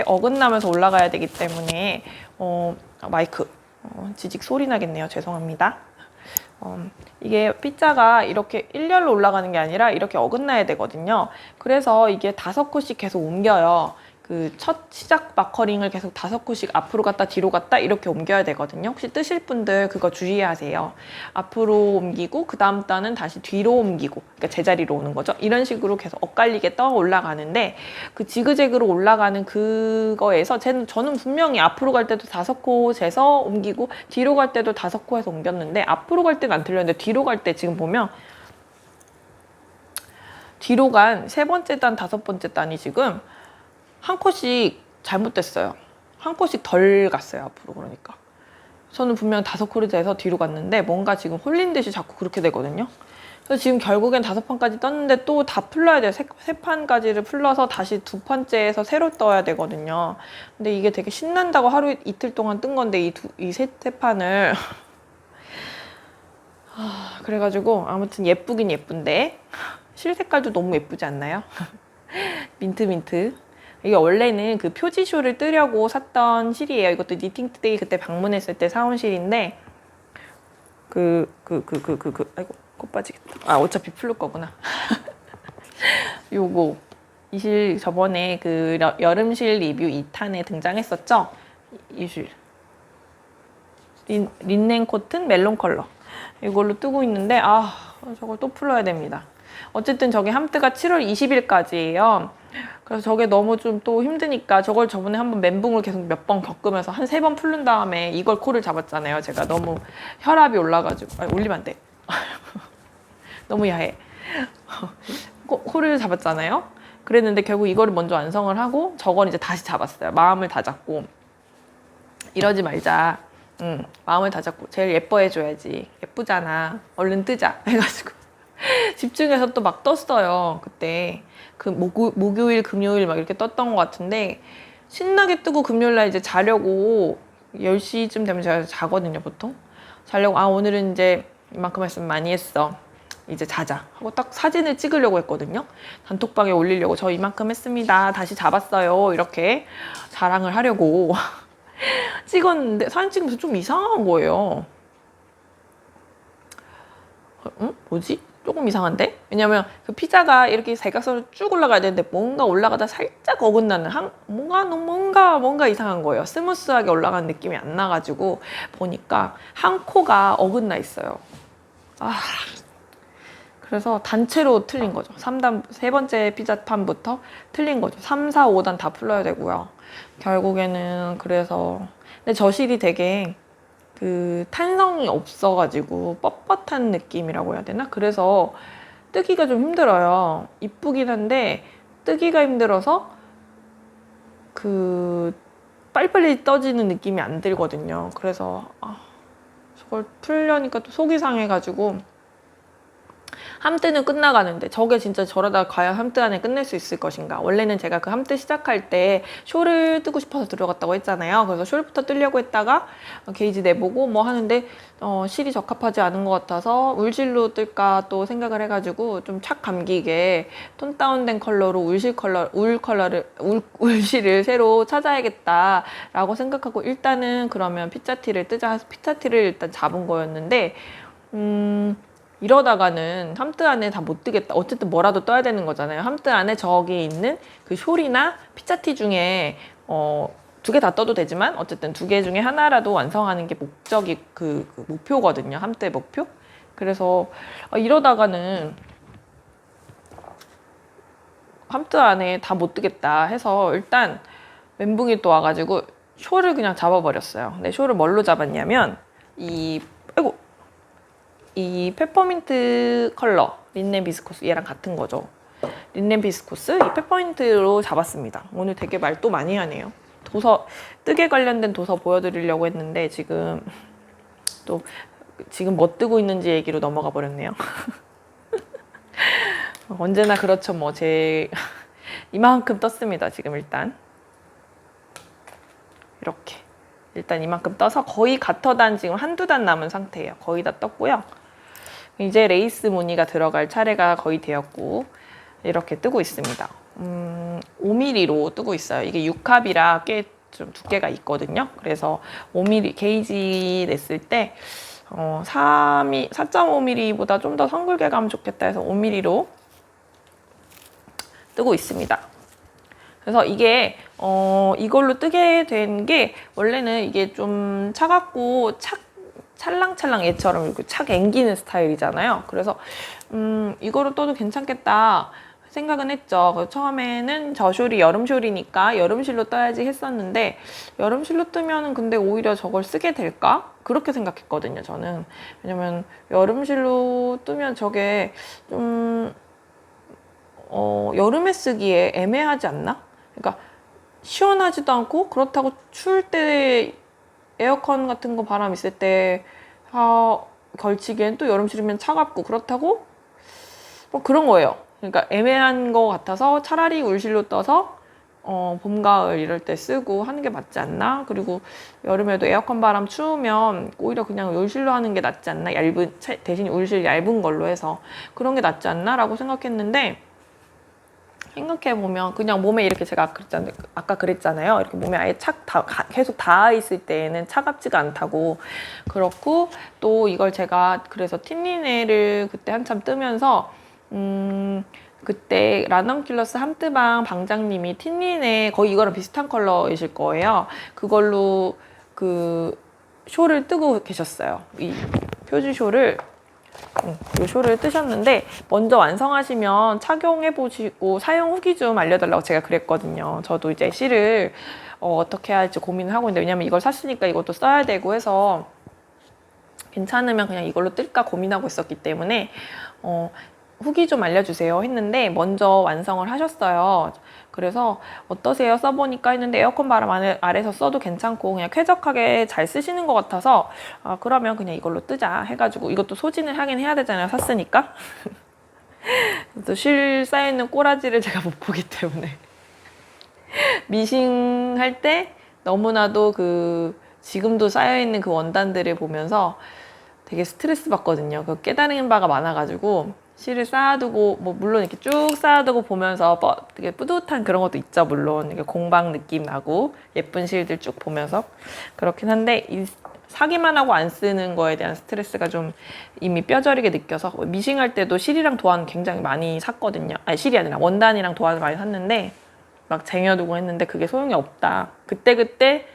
어긋나면서 올라가야 되기 때문에 마이크 지직 소리 나겠네요. 죄송합니다. 이게 피자가 이렇게 일렬로 올라가는 게 아니라 이렇게 어긋나야 되거든요. 그래서 이게 5코씩 계속 옮겨요. 그 첫 시작 마커링을 계속 5코씩 앞으로 갔다 뒤로 갔다 이렇게 옮겨야 되거든요. 혹시 뜨실 분들 그거 주의하세요. 앞으로 옮기고 그 다음 단은 다시 뒤로 옮기고, 그러니까 제자리로 오는 거죠. 이런 식으로 계속 엇갈리게 떠 올라가는데 그 지그재그로 올라가는 그거에서 저는 분명히 앞으로 갈 때도 5코 재서 옮기고 뒤로 갈 때도 5코에서 옮겼는데 앞으로 갈 때는 안 틀렸는데 뒤로 갈 때 지금 보면 뒤로 간 3번째 단, 5번째 단이 지금 한 코씩 잘못됐어요. 한 코씩 덜 갔어요, 앞으로. 그러니까 저는 분명 5코를 재서 뒤로 갔는데 뭔가 지금 홀린 듯이 자꾸 그렇게 되거든요. 그래서 지금 결국엔 5판까지 떴는데 또 다 풀러야 돼요. 3판까지를 풀러서 다시 2판째에서 새로 떠야 되거든요. 근데 이게 되게 신난다고 하루 이틀 동안 뜬 건데 이 세 판을 그래가지고 아무튼 예쁘긴 예쁜데 실 색깔도 너무 예쁘지 않나요? 민트. 이게 원래는 그 표지쇼를 뜨려고 샀던 실이에요. 이것도 니팅투데이 그때 방문했을 때 사온 실인데 아이고 꽃 빠지겠다. 어차피 풀릴 거구나. 요거 이 실 저번에 그 여름실 리뷰 2탄에 등장했었죠. 이 실 린넨 코튼 멜론 컬러 이걸로 뜨고 있는데 저걸 또 풀어야 됩니다. 어쨌든 저게 함뜨가 7월 20일까지예요. 그래서 저게 너무 좀 또 힘드니까 저걸 저번에 한번 멘붕을 계속 몇 번 겪으면서 한 3번 풀른 다음에 이걸 코를 잡았잖아요. 제가 너무 혈압이 올라가지고 올리면 안 돼. 너무 야해. 코를 잡았잖아요. 그랬는데 결국 이거를 먼저 완성을 하고 저걸 이제 다시 잡았어요. 마음을 다잡고 이러지 말자. 마음을 다잡고 제일 예뻐해줘야지. 예쁘잖아. 얼른 뜨자. 해가지고 집중해서 또 막 떴어요. 그때 그 목요일, 금요일 막 이렇게 떴던 것 같은데 신나게 뜨고 금요일날 이제 자려고 10시쯤 되면 제가 자거든요, 보통. 자려고 오늘은 이제 이만큼 했으면 많이 했어. 이제 자자 하고 딱 사진을 찍으려고 했거든요. 단톡방에 올리려고 저 이만큼 했습니다. 다시 잡았어요. 이렇게 자랑을 하려고 찍었는데 사진 찍으면서 좀 이상한 거예요. 뭐지? 조금 이상한데? 왜냐면 그 피자가 이렇게 사각선으로 쭉 올라가야 되는데 뭔가 올라가다 살짝 어긋나는 뭔가 이상한 거예요. 스무스하게 올라가는 느낌이 안 나가지고 보니까 한 코가 어긋나 있어요. 그래서 단체로 틀린 거죠. 3번째 피자판부터 틀린 거죠. 3, 4, 5단 다 풀러야 되고요. 결국에는 그래서 근데 저 실이 되게 그 탄성이 없어가지고 뻣뻣한 느낌이라고 해야 되나? 그래서 뜨기가 좀 힘들어요. 이쁘긴 한데 뜨기가 힘들어서 그 빨리빨리 떠지는 느낌이 안 들거든요. 그래서 저걸 풀려니까 또 속이 상해가지고 함뜨는 끝나가는데 저게 진짜 저러다 과연 함뜨 안에 끝낼 수 있을 것인가. 원래는 제가 그 함뜨 시작할 때 쇼를 뜨고 싶어서 들어갔다고 했잖아요. 그래서 쇼부터 뜨려고 했다가 게이지 내보고 뭐 하는데 실이 적합하지 않은 것 같아서 울실로 뜰까 또 생각을 해가지고 좀 착 감기게 톤 다운된 컬러로 울실을 새로 찾아야겠다라고 생각하고 일단은 그러면 피자티를 뜨자 해서 피자티를 일단 잡은 거였는데 이러다가는 함뜨 안에 다 못 뜨겠다. 어쨌든 뭐라도 떠야 되는 거잖아요. 함뜨 안에 저기 있는 그 숄이나 피자티 중에 2개 다 떠도 되지만 어쨌든 2개 중에 하나라도 완성하는 게 목적이 그 목표거든요. 함뜨의 목표. 그래서 이러다가는 함뜨 안에 다 못 뜨겠다 해서 일단 멘붕이 또 와가지고 숄을 그냥 잡아버렸어요. 근데 숄을 뭘로 잡았냐면 이 페퍼민트 컬러 린넨 비스코스 얘랑 같은 거죠. 린넨 비스코스 이 페퍼민트로 잡았습니다. 오늘 되게 말 또 많이 하네요. 도서 뜨개 관련된 도서 보여드리려고 했는데 지금 뭐 뜨고 있는지 얘기로 넘어가 버렸네요. 언제나 그렇죠. 뭐 이만큼 떴습니다. 지금 일단 이렇게 일단 이만큼 떠서 거의 가터단 지금 한두 단 남은 상태예요. 거의 다 떴고요. 이제 레이스 무늬가 들어갈 차례가 거의 되었고 이렇게 뜨고 있습니다. 5mm로 뜨고 있어요. 이게 6합이라 꽤 좀 두께가 있거든요. 그래서 5mm 게이지 냈을 때 4.5mm보다 좀 더 성글게 가면 좋겠다 해서 5mm로 뜨고 있습니다. 그래서 이게 이걸로 뜨게 된 게 원래는 이게 좀 차갑고 찰랑찰랑 얘처럼 이렇게 착 앵기는 스타일이잖아요. 그래서 이거로 떠도 괜찮겠다 생각은 했죠. 그래서 처음에는 저 숄이 여름 숄이니까 여름실로 떠야지 했었는데 여름실로 뜨면은 근데 오히려 저걸 쓰게 될까? 그렇게 생각했거든요, 저는. 왜냐면 여름실로 뜨면 저게 좀 여름에 쓰기에 애매하지 않나? 그러니까 시원하지도 않고 그렇다고 추울 때 에어컨 같은 거 바람 있을 때 걸치기엔 또 여름실이면 차갑고 그렇다고 뭐 그런 거예요. 그러니까 애매한 거 같아서 차라리 울실로 떠서 봄, 가을 이럴 때 쓰고 하는 게 맞지 않나? 그리고 여름에도 에어컨 바람 추우면 오히려 그냥 울실로 하는 게 낫지 않나? 대신 울실 얇은 걸로 해서 그런 게 낫지 않나? 라고 생각했는데 생각해보면 그냥 몸에 이렇게 제가 아까 그랬잖아요. 이렇게 몸에 아예 계속 닿아 있을 때에는 차갑지가 않다고. 그렇고 또 이걸 제가 그래서 틴린에를 그때 한참 뜨면서 그때 라넌큘러스 함뜨방 방장님이 틴린에 거의 이거랑 비슷한 컬러이실 거예요. 그걸로 그 숄을 뜨고 계셨어요. 이 표지 숄을 이 숄을 뜨셨는데 먼저 완성하시면 착용해보시고 사용 후기 좀 알려달라고 제가 그랬거든요. 저도 이제 실을 어떻게 할지 고민을 하고 있는데 왜냐면 이걸 샀으니까 이것도 써야 되고 해서 괜찮으면 그냥 이걸로 뜰까 고민하고 있었기 때문에 후기 좀 알려주세요 했는데 먼저 완성을 하셨어요. 그래서 어떠세요? 써보니까 했는데 에어컨 바람 아래서 써도 괜찮고 그냥 쾌적하게 잘 쓰시는 것 같아서 그러면 그냥 이걸로 뜨자 해가지고 이것도 소진을 하긴 해야 되잖아요. 샀으니까. 또 실 쌓여있는 꼬라지를 제가 못 보기 때문에 미싱할 때 너무나도 지금도 쌓여있는 그 원단들을 보면서 되게 스트레스 받거든요. 그 깨달은 바가 많아가지고 실을 쌓아두고 물론 이렇게 쭉 쌓아두고 보면서 되게 뿌듯한 그런 것도 있죠. 물론 이렇게 공방 느낌 나고 예쁜 실들 쭉 보면서 그렇긴 한데 사기만 하고 안 쓰는 거에 대한 스트레스가 좀 이미 뼈저리게 느껴서 미싱할 때도 실이랑 도안 굉장히 많이 샀거든요. 아니 실이 아니라 원단이랑 도안을 많이 샀는데 막 쟁여두고 했는데 그게 소용이 없다. 그때그때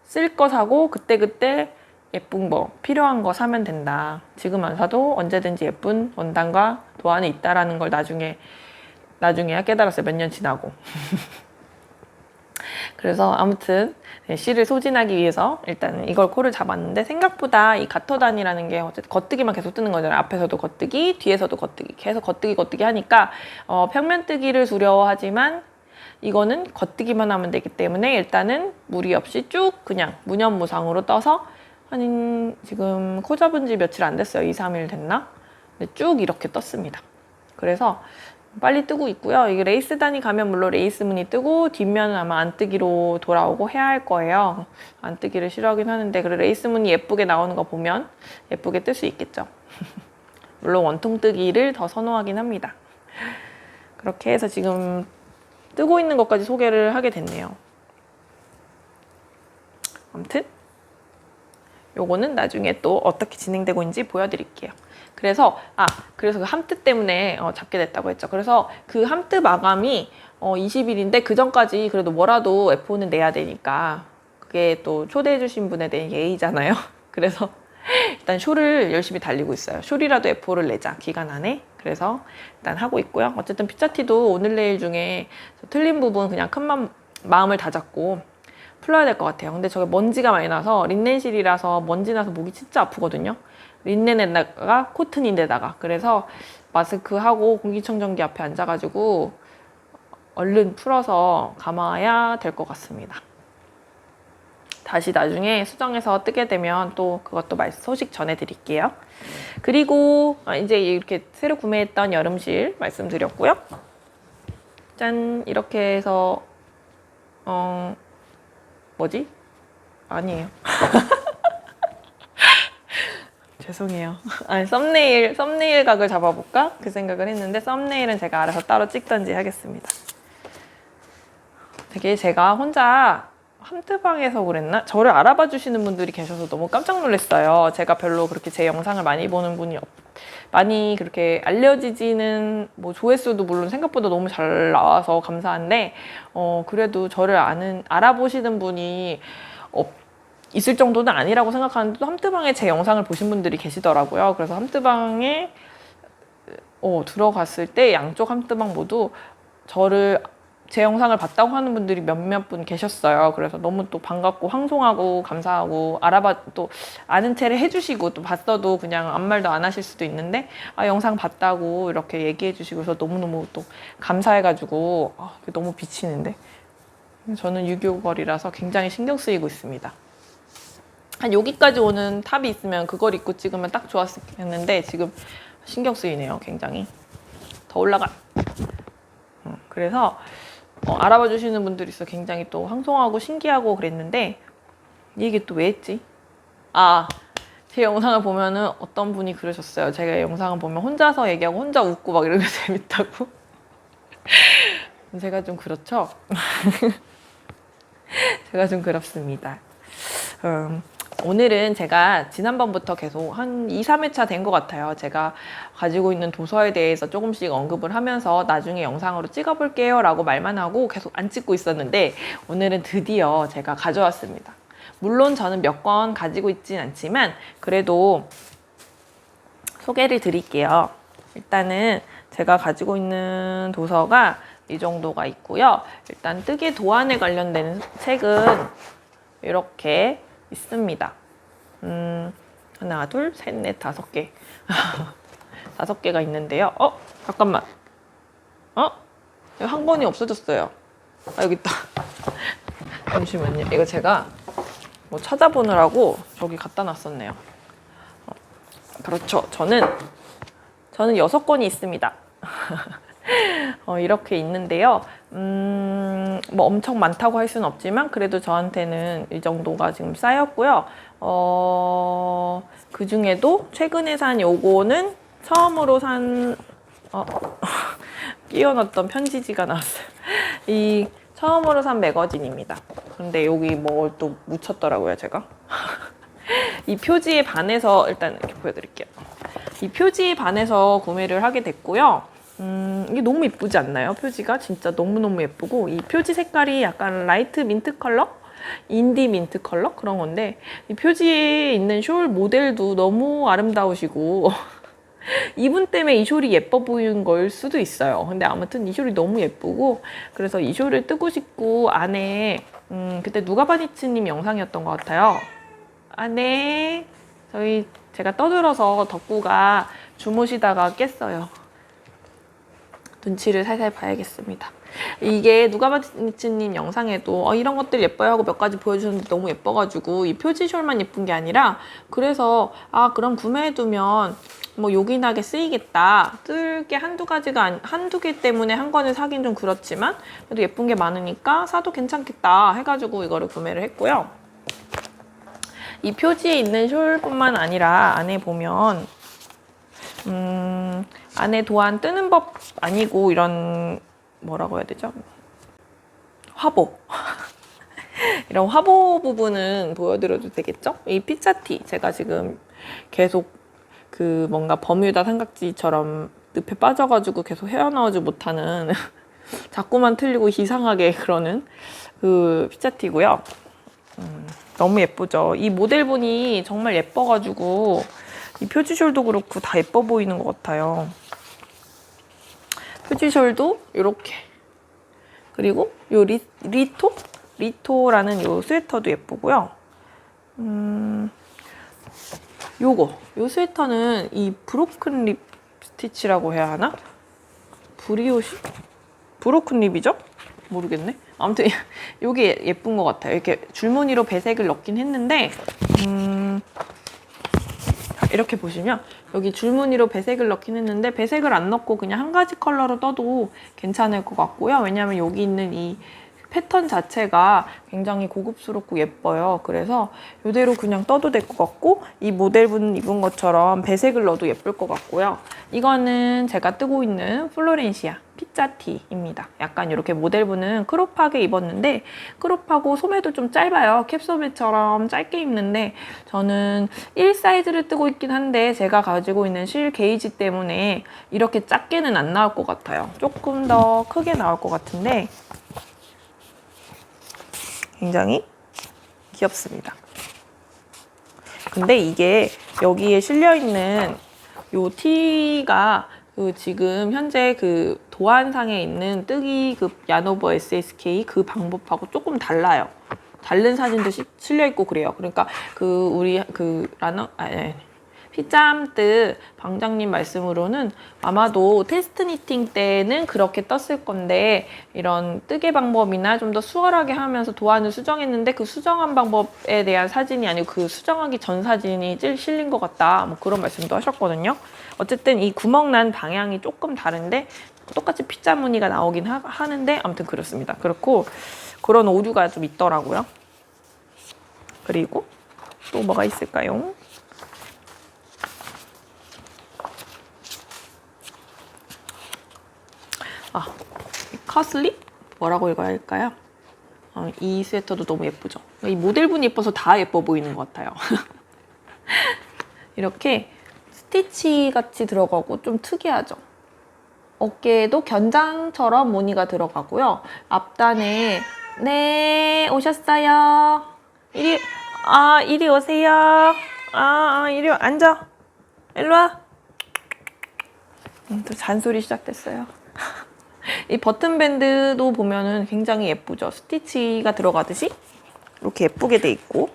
쓸 거 사고 그때그때 예쁜 거 필요한 거 사면 된다. 지금 안 사도 언제든지 예쁜 원단과 도안이 있다라는 걸 나중에야 깨달았어요. 몇 년 지나고. 그래서 아무튼 실을 소진하기 위해서 일단 이걸 코를 잡았는데 생각보다 이 가터단이라는 게 어쨌든 겉뜨기만 계속 뜨는 거잖아요. 앞에서도 겉뜨기, 뒤에서도 겉뜨기, 계속 겉뜨기 하니까 평면뜨기를 두려워하지만 이거는 겉뜨기만 하면 되기 때문에 일단은 무리 없이 쭉 그냥 무념무상으로 떠서 지금 코 잡은 지 며칠 안 됐어요. 2, 3일 됐나? 근데 쭉 이렇게 떴습니다. 그래서 빨리 뜨고 있고요. 이게 레이스단이 가면 물론 레이스 무늬 뜨고 뒷면은 아마 안 뜨기로 돌아오고 해야 할 거예요. 안 뜨기를 싫어하긴 하는데 그래 레이스 무늬 예쁘게 나오는 거 보면 예쁘게 뜰 수 있겠죠. 물론 원통 뜨기를 더 선호하긴 합니다. 그렇게 해서 지금 뜨고 있는 것까지 소개를 하게 됐네요. 아무튼 요거는 나중에 또 어떻게 진행되고 있는지 보여드릴게요. 그래서 그 함뜨 때문에 잡게 됐다고 했죠. 그래서 그 함뜨 마감이 20일인데 그 전까지 그래도 뭐라도 F4는 내야 되니까 그게 또 초대해 주신 분에 대한 예의잖아요. 그래서 일단 숄을 열심히 달리고 있어요. 숄이라도 F4를 내자 기간 안에. 그래서 일단 하고 있고요. 어쨌든 피자티도 오늘 내일 중에 틀린 부분 그냥 큰 마음을 다잡고 풀어야 될 것 같아요. 근데 저게 먼지가 많이 나서 린넨실이라서 먼지 나서 목이 진짜 아프거든요. 린넨에다가 코튼인데다가 그래서 마스크하고 공기청정기 앞에 앉아가지고 얼른 풀어서 감아야 될 것 같습니다. 다시 나중에 수정해서 뜨게 되면 또 그것도 소식 전해드릴게요. 그리고 이제 이렇게 새로 구매했던 여름실 말씀드렸고요. 짠 이렇게 해서 아니에요. 죄송해요. 아니, 썸네일 각을 잡아볼까? 그 생각을 했는데 썸네일은 제가 알아서 따로 찍던지 하겠습니다. 되게 제가 혼자 함트방에서 그랬나? 저를 알아봐 주시는 분들이 계셔서 너무 깜짝 놀랐어요. 제가 별로 그렇게 제 영상을 많이 보는 분이 많이 그렇게 알려지지는 뭐 조회수도 물론 생각보다 너무 잘 나와서 감사한데 그래도 저를 알아보시는 분이 있을 정도는 아니라고 생각하는데 또 함트방에 제 영상을 보신 분들이 계시더라고요. 그래서 함트방에 들어갔을 때 양쪽 함트방 모두 제 영상을 봤다고 하는 분들이 몇몇 분 계셨어요. 그래서 너무 또 반갑고 황송하고 감사하고 또 아는 체를 해주시고 또 봤어도 그냥 아무 말도 안 하실 수도 있는데 영상 봤다고 이렇게 얘기해 주시고 그래서 너무너무 또 감사해가지고 너무 비치는데 저는 유교걸이라서 굉장히 신경 쓰이고 있습니다. 한 여기까지 오는 탑이 있으면 그걸 입고 찍으면 딱 좋았겠는데 지금 신경 쓰이네요. 굉장히 더 올라가. 그래서 알아봐 주시는 분들이 있어 굉장히 또 황송하고 신기하고 그랬는데 이 얘기 또 왜 했지? 제 영상을 보면은 어떤 분이 그러셨어요. 제가 영상을 보면 혼자서 얘기하고 혼자 웃고 막 이런 게 재밌다고. 제가 좀 그렇죠? 제가 좀 그렇습니다. 오늘은 제가 지난번부터 계속 한 2, 3회차 된 것 같아요. 제가 가지고 있는 도서에 대해서 조금씩 언급을 하면서 나중에 영상으로 찍어볼게요 라고 말만 하고 계속 안 찍고 있었는데 오늘은 드디어 제가 가져왔습니다. 물론 저는 몇 권 가지고 있진 않지만 그래도 소개를 드릴게요. 일단은 제가 가지고 있는 도서가 이 정도가 있고요. 일단 뜨개 도안에 관련된 책은 이렇게 있습니다. 하나, 둘, 셋, 넷, 5개. 5개가 있는데요. 잠깐만. 한 권이 없어졌어요. 여기 있다. 잠시만요. 이거 제가 뭐 찾아보느라고 저기 갖다 놨었네요. 그렇죠. 저는 6권이 있습니다. 이렇게 있는데요. 뭐 엄청 많다고 할 수는 없지만 그래도 저한테는 이 정도가 지금 쌓였고요. 그 중에도 최근에 산 요거는 처음으로 산 끼워 넣었던 편지지가 나왔어요. 이 처음으로 산 매거진입니다. 근데 여기 뭘 또 묻혔더라고요, 제가. 이 표지에 반해서 일단 이렇게 보여드릴게요. 이 표지에 반해서 구매를 하게 됐고요. 이게 너무 예쁘지 않나요? 표지가 진짜 너무너무 예쁘고 이 표지 색깔이 약간 라이트 민트 컬러? 인디 민트 컬러? 그런 건데 이 표지에 있는 숄 모델도 너무 아름다우시고 이분 때문에 이 숄이 예뻐 보이는 걸 수도 있어요. 근데 아무튼 이 숄이 너무 예쁘고 그래서 이 숄을 뜨고 싶고 안에 그때 누가바니츠님 영상이었던 것 같아요. 안에 제가 떠들어서 덕구가 주무시다가 깼어요. 눈치를 살살 봐야겠습니다. 이게 누가바니츠님 영상에도 이런 것들 예뻐요 하고 몇 가지 보여주셨는데 너무 예뻐가지고 이 표지숄만 예쁜 게 아니라 그래서 그럼 구매해두면 뭐 요긴하게 쓰이겠다. 뜰 게 한두 개 때문에 한 권을 사긴 좀 그렇지만 그래도 예쁜 게 많으니까 사도 괜찮겠다 해가지고 이거를 구매를 했고요. 이 표지에 있는 숄뿐만 아니라 안에 보면 안에 도안 뜨는 법 아니고 이런 뭐라고 해야 되죠? 화보. 이런 화보 부분은 보여드려도 되겠죠? 이 피자티 제가 지금 계속 그 뭔가 버뮤다 삼각지처럼 늪에 빠져가지고 계속 헤어나오지 못하는 자꾸만 틀리고 이상하게 그러는 그 피자티고요. 너무 예쁘죠? 이 모델분이 정말 예뻐가지고 이 표지숄도 그렇고 다 예뻐 보이는 것 같아요. 표지숄도 이렇게 그리고 요 리토라는 요 스웨터도 예쁘고요. 요 스웨터는 이 브로큰 립 스티치라고 해야 하나? 브로큰 립이죠? 모르겠네. 아무튼 요게 예쁜 것 같아요. 이렇게 줄무늬로 배색을 넣긴 했는데 이렇게 보시면 여기 줄무늬로 배색을 넣긴 했는데 배색을 안 넣고 그냥 한 가지 컬러로 떠도 괜찮을 것 같고요. 왜냐하면 여기 있는 이 패턴 자체가 굉장히 고급스럽고 예뻐요. 그래서 이대로 그냥 떠도 될 것 같고, 이 모델분 입은 것처럼 배색을 넣어도 예쁠 것 같고요. 이거는 제가 뜨고 있는 플로렌시아 피자티입니다. 약간 이렇게 모델분은 크롭하게 입었는데, 크롭하고 소매도 좀 짧아요. 캡소매처럼 짧게 입는데, 저는 1 사이즈를 뜨고 있긴 한데 제가 가지고 있는 실 게이지 때문에 이렇게 작게는 안 나올 것 같아요. 조금 더 크게 나올 것 같은데 굉장히 귀엽습니다. 근데 이게 여기에 실려있는 요 티가 지금 현재 도안상에 있는 뜨기급 야노버 SSK 그 방법하고 조금 달라요. 다른 사진도 실려있고 그래요. 그러니까 피자암뜨 방장님 말씀으로는 아마도 테스트 니팅 때는 그렇게 떴을 건데, 이런 뜨개 방법이나 좀 더 수월하게 하면서 도안을 수정했는데 그 수정한 방법에 대한 사진이 아니고 그 수정하기 전 사진이 실린 것 같다, 뭐 그런 말씀도 하셨거든요. 어쨌든 이 구멍 난 방향이 조금 다른데 똑같이 피자 무늬가 나오긴 하는데 아무튼 그렇습니다. 그렇고 그런 오류가 좀 있더라고요. 그리고 또 뭐가 있을까요? 커슬립? 뭐라고 읽어야 할까요? 이 스웨터도 너무 예쁘죠? 이 모델분이 예뻐서 다 예뻐 보이는 것 같아요. 이렇게 스티치 같이 들어가고 좀 특이하죠? 어깨에도 견장처럼 무늬가 들어가고요. 앞단에 네, 오셨어요. 이리 오세요. 이리 와, 앉아. 일로 와. 또 잔소리 시작됐어요. 이 버튼 밴드도 보면은 굉장히 예쁘죠. 스티치가 들어가듯이 이렇게 예쁘게 돼 있고,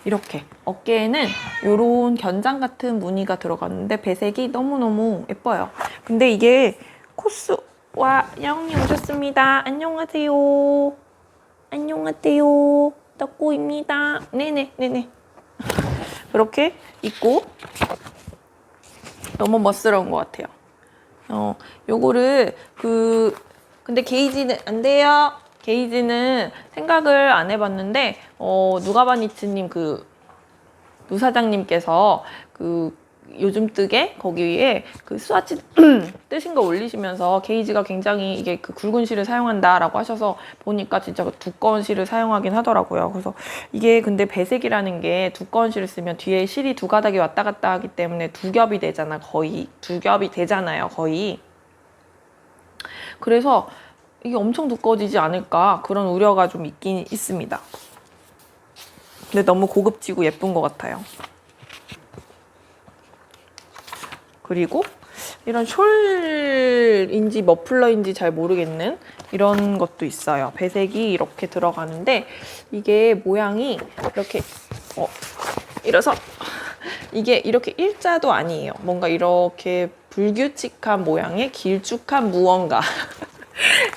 이렇게 어깨에는 이런 견장 같은 무늬가 들어갔는데 배색이 너무너무 예뻐요. 근데 이게 와, 야옹님 오셨습니다. 안녕하세요. 안녕하세요. 덕구입니다. 네네. 그렇게 입고 너무 멋스러운 것 같아요. 요거를 근데 게이지는 안 돼요. 게이지는 생각을 안 해봤는데 누가바니츠님 누사장님께서 요즘 뜨개 거기 위에 스와치 뜨신 거 올리시면서 게이지가 굉장히 이게 굵은 실을 사용한다라고 하셔서 보니까 진짜 두꺼운 실을 사용하긴 하더라고요. 그래서 이게 근데 배색이라는 게 두꺼운 실을 쓰면 뒤에 실이 두 가닥이 왔다 갔다 하기 때문에 두 겹이 되잖아요. 거의. 그래서 이게 엄청 두꺼워지지 않을까 그런 우려가 좀 있긴 있습니다. 근데 너무 고급지고 예쁜 것 같아요. 그리고 이런 숄인지 머플러인지 잘 모르겠는 이런 것도 있어요. 배색이 이렇게 들어가는데 이게 모양이 이렇게 이래서 이게 이렇게 일자도 아니에요. 뭔가 이렇게 불규칙한 모양의 길쭉한 무언가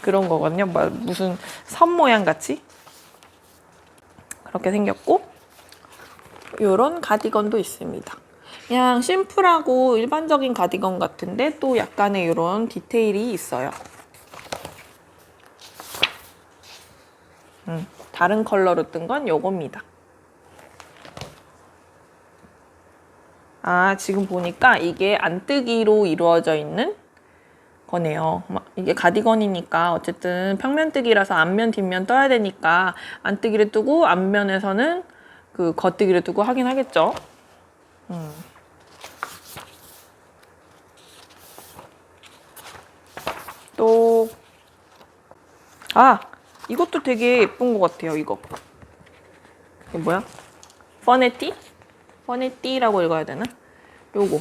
그런 거거든요. 무슨 선 모양 같이 그렇게 생겼고, 이런 가디건도 있습니다. 그냥 심플하고 일반적인 가디건 같은데 또 약간의 이런 디테일이 있어요. 다른 컬러로 뜬 건 요겁니다. 지금 보니까 이게 안뜨기로 이루어져 있는 거네요. 이게 가디건이니까 어쨌든 평면뜨기라서 앞면 뒷면 떠야 되니까 안뜨기를 뜨고 앞면에서는 겉뜨기를 뜨고 하긴 하겠죠. 또 이것도 되게 예쁜 것 같아요. 이게 뭐야? 퍼네티라고 읽어야 되나? 요거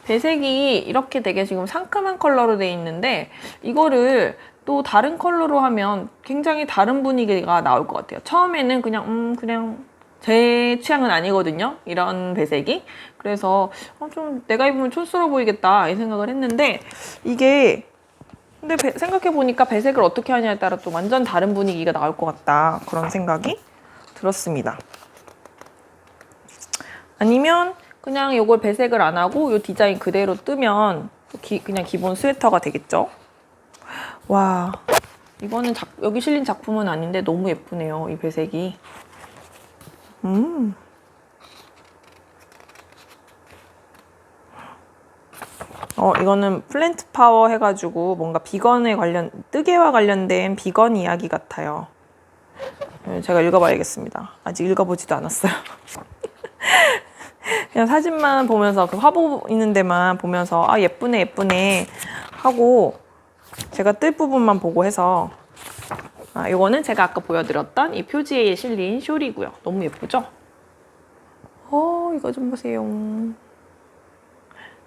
배색이 이렇게 되게 지금 상큼한 컬러로 돼 있는데 이거를 또 다른 컬러로 하면 굉장히 다른 분위기가 나올 것 같아요. 처음에는 그냥 제 취향은 아니거든요. 이런 배색이. 그래서 좀 내가 입으면 촌스러워 보이겠다 이 생각을 했는데 이게 근데 생각해보니까 배색을 어떻게 하냐에 따라 또 완전 다른 분위기가 나올 것 같다 그런 생각이 들었습니다. 아니면 그냥 이걸 배색을 안 하고 이 디자인 그대로 뜨면 그냥 기본 스웨터가 되겠죠. 와, 이거는 여기 실린 작품은 아닌데 너무 예쁘네요. 이 배색이. 이거는 플랜트 파워 해가지고 뭔가 뜨개와 관련된 비건 이야기 같아요. 제가 읽어봐야겠습니다. 아직 읽어보지도 않았어요. 그냥 사진만 보면서 그 화보 있는 데만 보면서 아 예쁘네 예쁘네 하고 제가 뜰 부분만 보고 해서 이거는 제가 아까 보여드렸던 이 표지에 실린 숄이고요. 너무 예쁘죠? 이거 좀 보세요.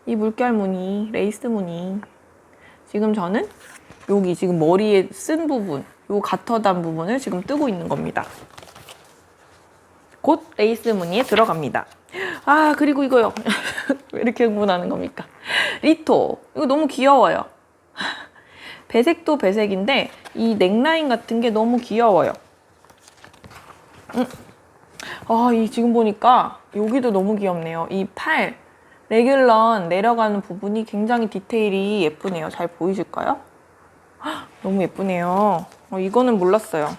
이 물결 무늬, 레이스 무늬. 지금 저는 여기 지금 머리에 쓴 부분, 요 가터단 부분을 지금 뜨고 있는 겁니다. 곧 레이스 무늬에 들어갑니다. 그리고 이거요. 왜 이렇게 흥분하는 겁니까? 리토. 이거 너무 귀여워요. 배색도 배색인데 이 넥라인 같은 게 너무 귀여워요. 이 지금 보니까 여기도 너무 귀엽네요. 이 팔, 레귤런 내려가는 부분이 굉장히 디테일이 예쁘네요. 잘 보이실까요? 너무 예쁘네요. 이거는 몰랐어요.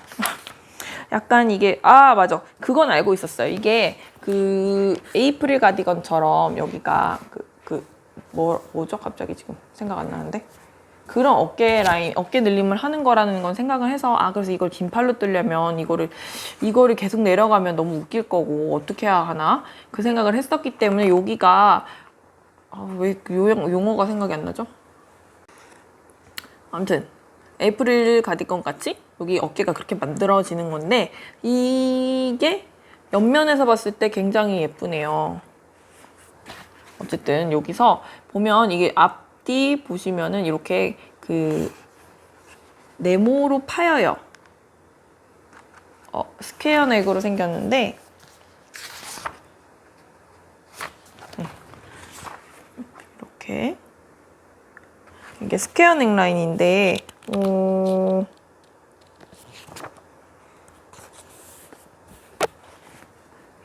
약간 이게 맞아. 그건 알고 있었어요. 이게 그 에이프릴 가디건처럼 여기가 뭐죠? 갑자기 지금 생각 안 나는데 그런 어깨 늘림을 하는 거라는 건 생각을 해서 그래서 이걸 긴 팔로 뜨려면 이거를 계속 내려가면 너무 웃길 거고 어떻게 해야 하나 그 생각을 했었기 때문에 여기가 왜 용어가 생각이 안 나죠? 아무튼 에이프릴 가디건 같이 여기 어깨가 그렇게 만들어지는 건데 이게 옆면에서 봤을 때 굉장히 예쁘네요. 어쨌든 여기서 보면 이게 앞뒤 보시면은 이렇게 네모로 파여요. 스퀘어 넥으로 생겼는데 이렇게 이게 스퀘어 넥 라인인데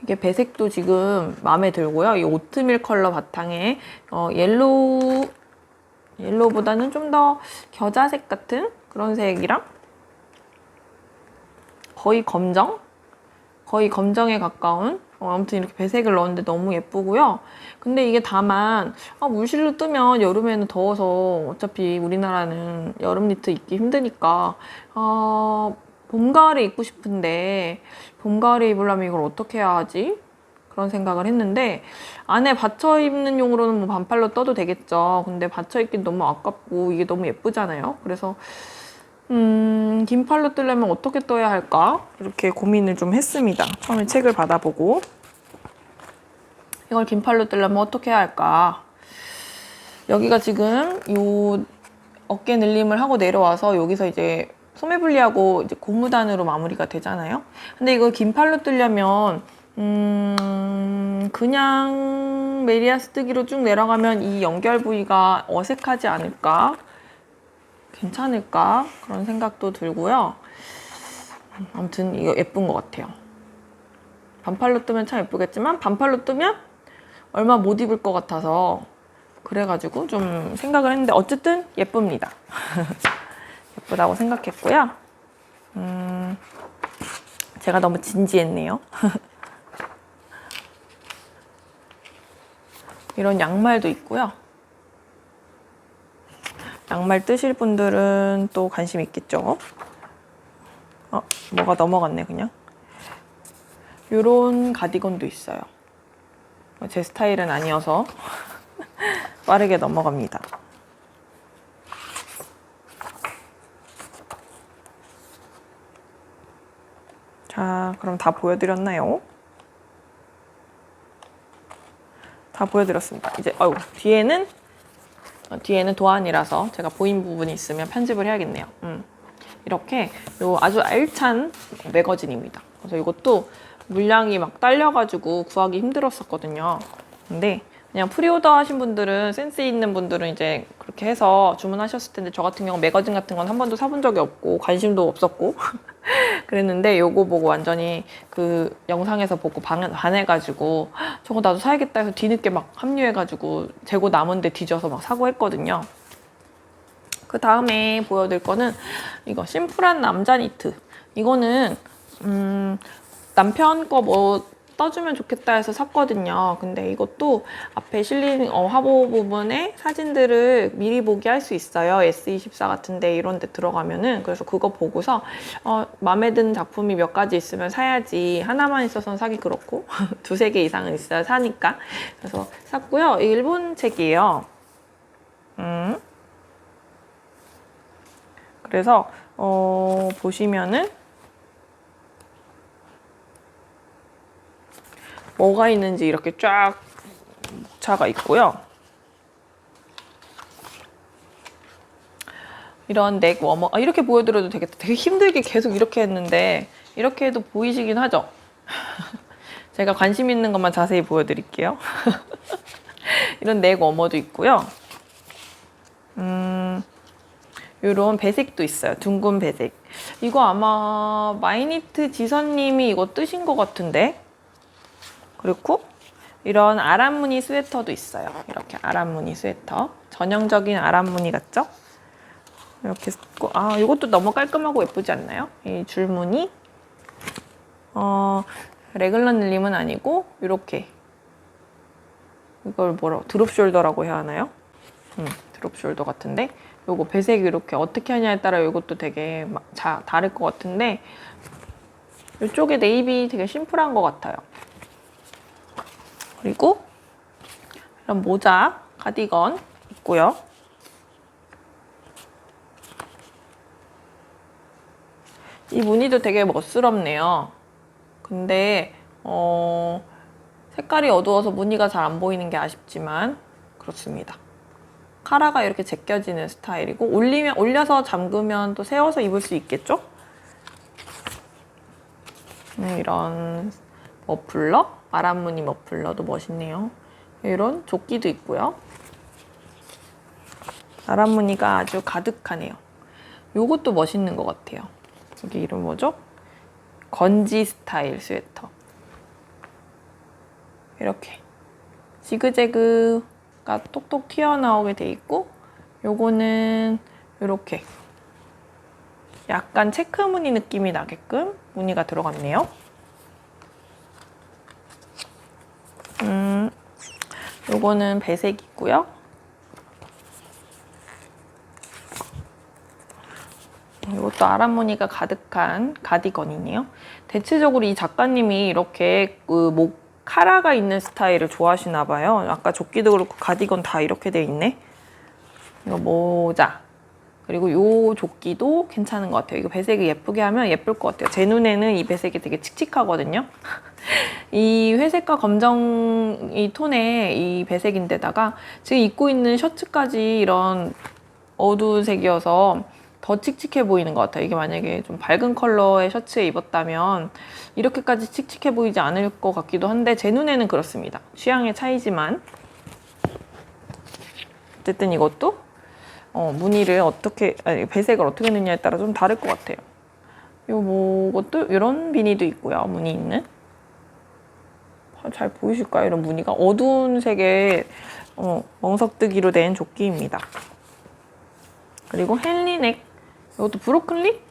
이게 배색도 지금 마음에 들고요. 이 오트밀 컬러 바탕에 옐로우보다는 좀 더 겨자색 같은 그런 색이랑 거의 검정에 가까운 아무튼 이렇게 배색을 넣었는데 너무 예쁘고요. 근데 이게 다만 물실로 뜨면 여름에는 더워서 어차피 우리나라는 여름 니트 입기 힘드니까 봄, 가을에 입고 싶은데 봄, 가을에 입으려면 이걸 어떻게 해야 하지? 그런 생각을 했는데 안에 받쳐 입는 용으로는 뭐 반팔로 떠도 되겠죠. 근데 받쳐 입긴 너무 아깝고 이게 너무 예쁘잖아요. 그래서 긴 팔로 뜨려면 어떻게 떠야 할까? 이렇게 고민을 좀 했습니다. 처음에 책을 받아보고 이걸 긴 팔로 뜨려면 어떻게 해야 할까? 여기가 지금 요 어깨 늘림을 하고 내려와서 여기서 이제 소매분리하고 이제 고무단으로 마무리가 되잖아요. 근데 이걸 긴 팔로 뜨려면 그냥 메리아스 뜨기로 쭉 내려가면 이 연결 부위가 어색하지 않을까? 괜찮을까? 그런 생각도 들고요. 아무튼 이거 예쁜 것 같아요. 반팔로 뜨면 참 예쁘겠지만 반팔로 뜨면 얼마 못 입을 것 같아서 그래가지고 좀 생각을 했는데 어쨌든 예쁩니다. 예쁘다고 생각했고요. 제가 너무 진지했네요. 이런 양말도 있고요. 양말 뜨실 분들은 또 관심 있겠죠? 뭐가 넘어갔네 그냥. 요런 가디건도 있어요. 제 스타일은 아니어서 빠르게 넘어갑니다. 자, 그럼 다 보여드렸나요? 다 보여드렸습니다. 이제 뒤에는 도안이라서 제가 보인 부분이 있으면 편집을 해야겠네요. 이렇게 요 아주 알찬 매거진입니다. 그래서 이것도 물량이 막 딸려가지고 구하기 힘들었었거든요. 근데 그냥 프리오더 하신 분들은 센스 있는 분들은 이제 그렇게 해서 주문하셨을 텐데 저 같은 경우 매거진 같은 건 한 번도 사본 적이 없고 관심도 없었고 그랬는데 요거 보고 완전히 그 영상에서 보고 반해가지고 저거 나도 사야겠다 해서 뒤늦게 막 합류해가지고 재고 남은데 뒤져서 막 사고 했거든요. 그 다음에 보여드릴 거는 이거 심플한 남자 니트. 이거는 남편 거 뭐 떠주면 좋겠다 해서 샀거든요. 근데 이것도 앞에 실린 화보 부분에 사진들을 미리 보기 할 수 있어요. S24 같은데 이런 데 들어가면은. 그래서 그거 보고서 마음에 드는 작품이 몇 가지 있으면 사야지. 하나만 있어서는 사기 그렇고 두세 개 이상은 있어야 사니까. 그래서 샀고요. 일본 책이에요. 그래서 보시면은 뭐가 있는지 이렇게 쫙 목차가 있고요. 이런 넥 워머, 이렇게 보여드려도 되겠다. 되게 힘들게 계속 이렇게 했는데 이렇게 해도 보이시긴 하죠? 제가 관심 있는 것만 자세히 보여드릴게요. 이런 넥 워머도 있고요. 이런 배색도 있어요. 둥근 배색. 이거 아마 마이니트 지선님이 이거 뜨신 것 같은데. 그리고 이런 아람무늬 스웨터도 있어요. 이렇게 아람무늬 스웨터. 전형적인 아람무늬 같죠? 이렇게 쓰고, 이것도 너무 깔끔하고 예쁘지 않나요? 이 줄무늬. 레글런 릴림은 아니고 이렇게. 이걸 드롭 숄더라고 해야 하나요? 드롭 숄더 같은데. 요거 배색이 이렇게 어떻게 하냐에 따라 이것도 되게 다를 것 같은데 이쪽에 네이비 되게 심플한 것 같아요. 그리고 이런 모자, 가디건 있고요. 이 무늬도 되게 멋스럽네요. 근데 색깔이 어두워서 무늬가 잘 안 보이는 게 아쉽지만 그렇습니다. 카라가 이렇게 제껴지는 스타일이고 올려서 잠그면 또 세워서 입을 수 있겠죠? 이런 머플러, 아람무늬 머플러도 멋있네요. 이런 조끼도 있고요. 아람무늬가 아주 가득하네요. 요것도 멋있는 것 같아요. 여기 이름 뭐죠? 건지 스타일 스웨터. 이렇게 지그재그가 똑똑 튀어나오게 돼 있고 요거는 이렇게 약간 체크 무늬 느낌이 나게끔 무늬가 들어갔네요. 요거는 배색 있고요. 이것도 아람무늬가 가득한 가디건이네요. 대체적으로 이 작가님이 이렇게 카라가 있는 스타일을 좋아하시나 봐요. 아까 조끼도 그렇고 가디건 다 이렇게 돼 있네. 이거 모자. 그리고 요 조끼도 괜찮은 것 같아요. 이거 배색이 예쁘게 하면 예쁠 것 같아요. 제 눈에는 이 배색이 되게 칙칙하거든요. 이 회색과 검정 이 톤의 이 배색인데다가 지금 입고 있는 셔츠까지 이런 어두운 색이어서 더 칙칙해 보이는 것 같아요. 이게 만약에 좀 밝은 컬러의 셔츠에 입었다면 이렇게까지 칙칙해 보이지 않을 것 같기도 한데 제 눈에는 그렇습니다. 취향의 차이지만 어쨌든 이것도 무늬를 배색을 어떻게 넣느냐에 따라 좀 다를 것 같아요. 것도 이런 비니도 있고요. 무늬 있는. 잘 보이실까요? 이런 무늬가 어두운 색의 멍석뜨기로 된 조끼입니다. 그리고 헨리넥. 이것도 브로큰리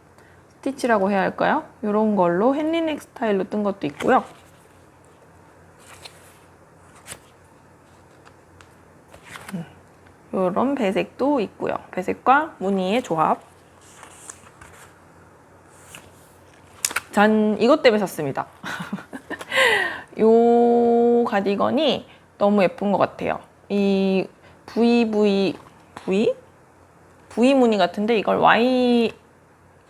스티치라고 해야 할까요? 이런 걸로 헨리넥 스타일로 뜬 것도 있고요. 이런 배색도 있고요. 배색과 무늬의 조합. 전 이것 때문에 샀습니다. 이 가디건이 너무 예쁜 것 같아요. 이 V 무늬 같은데 이걸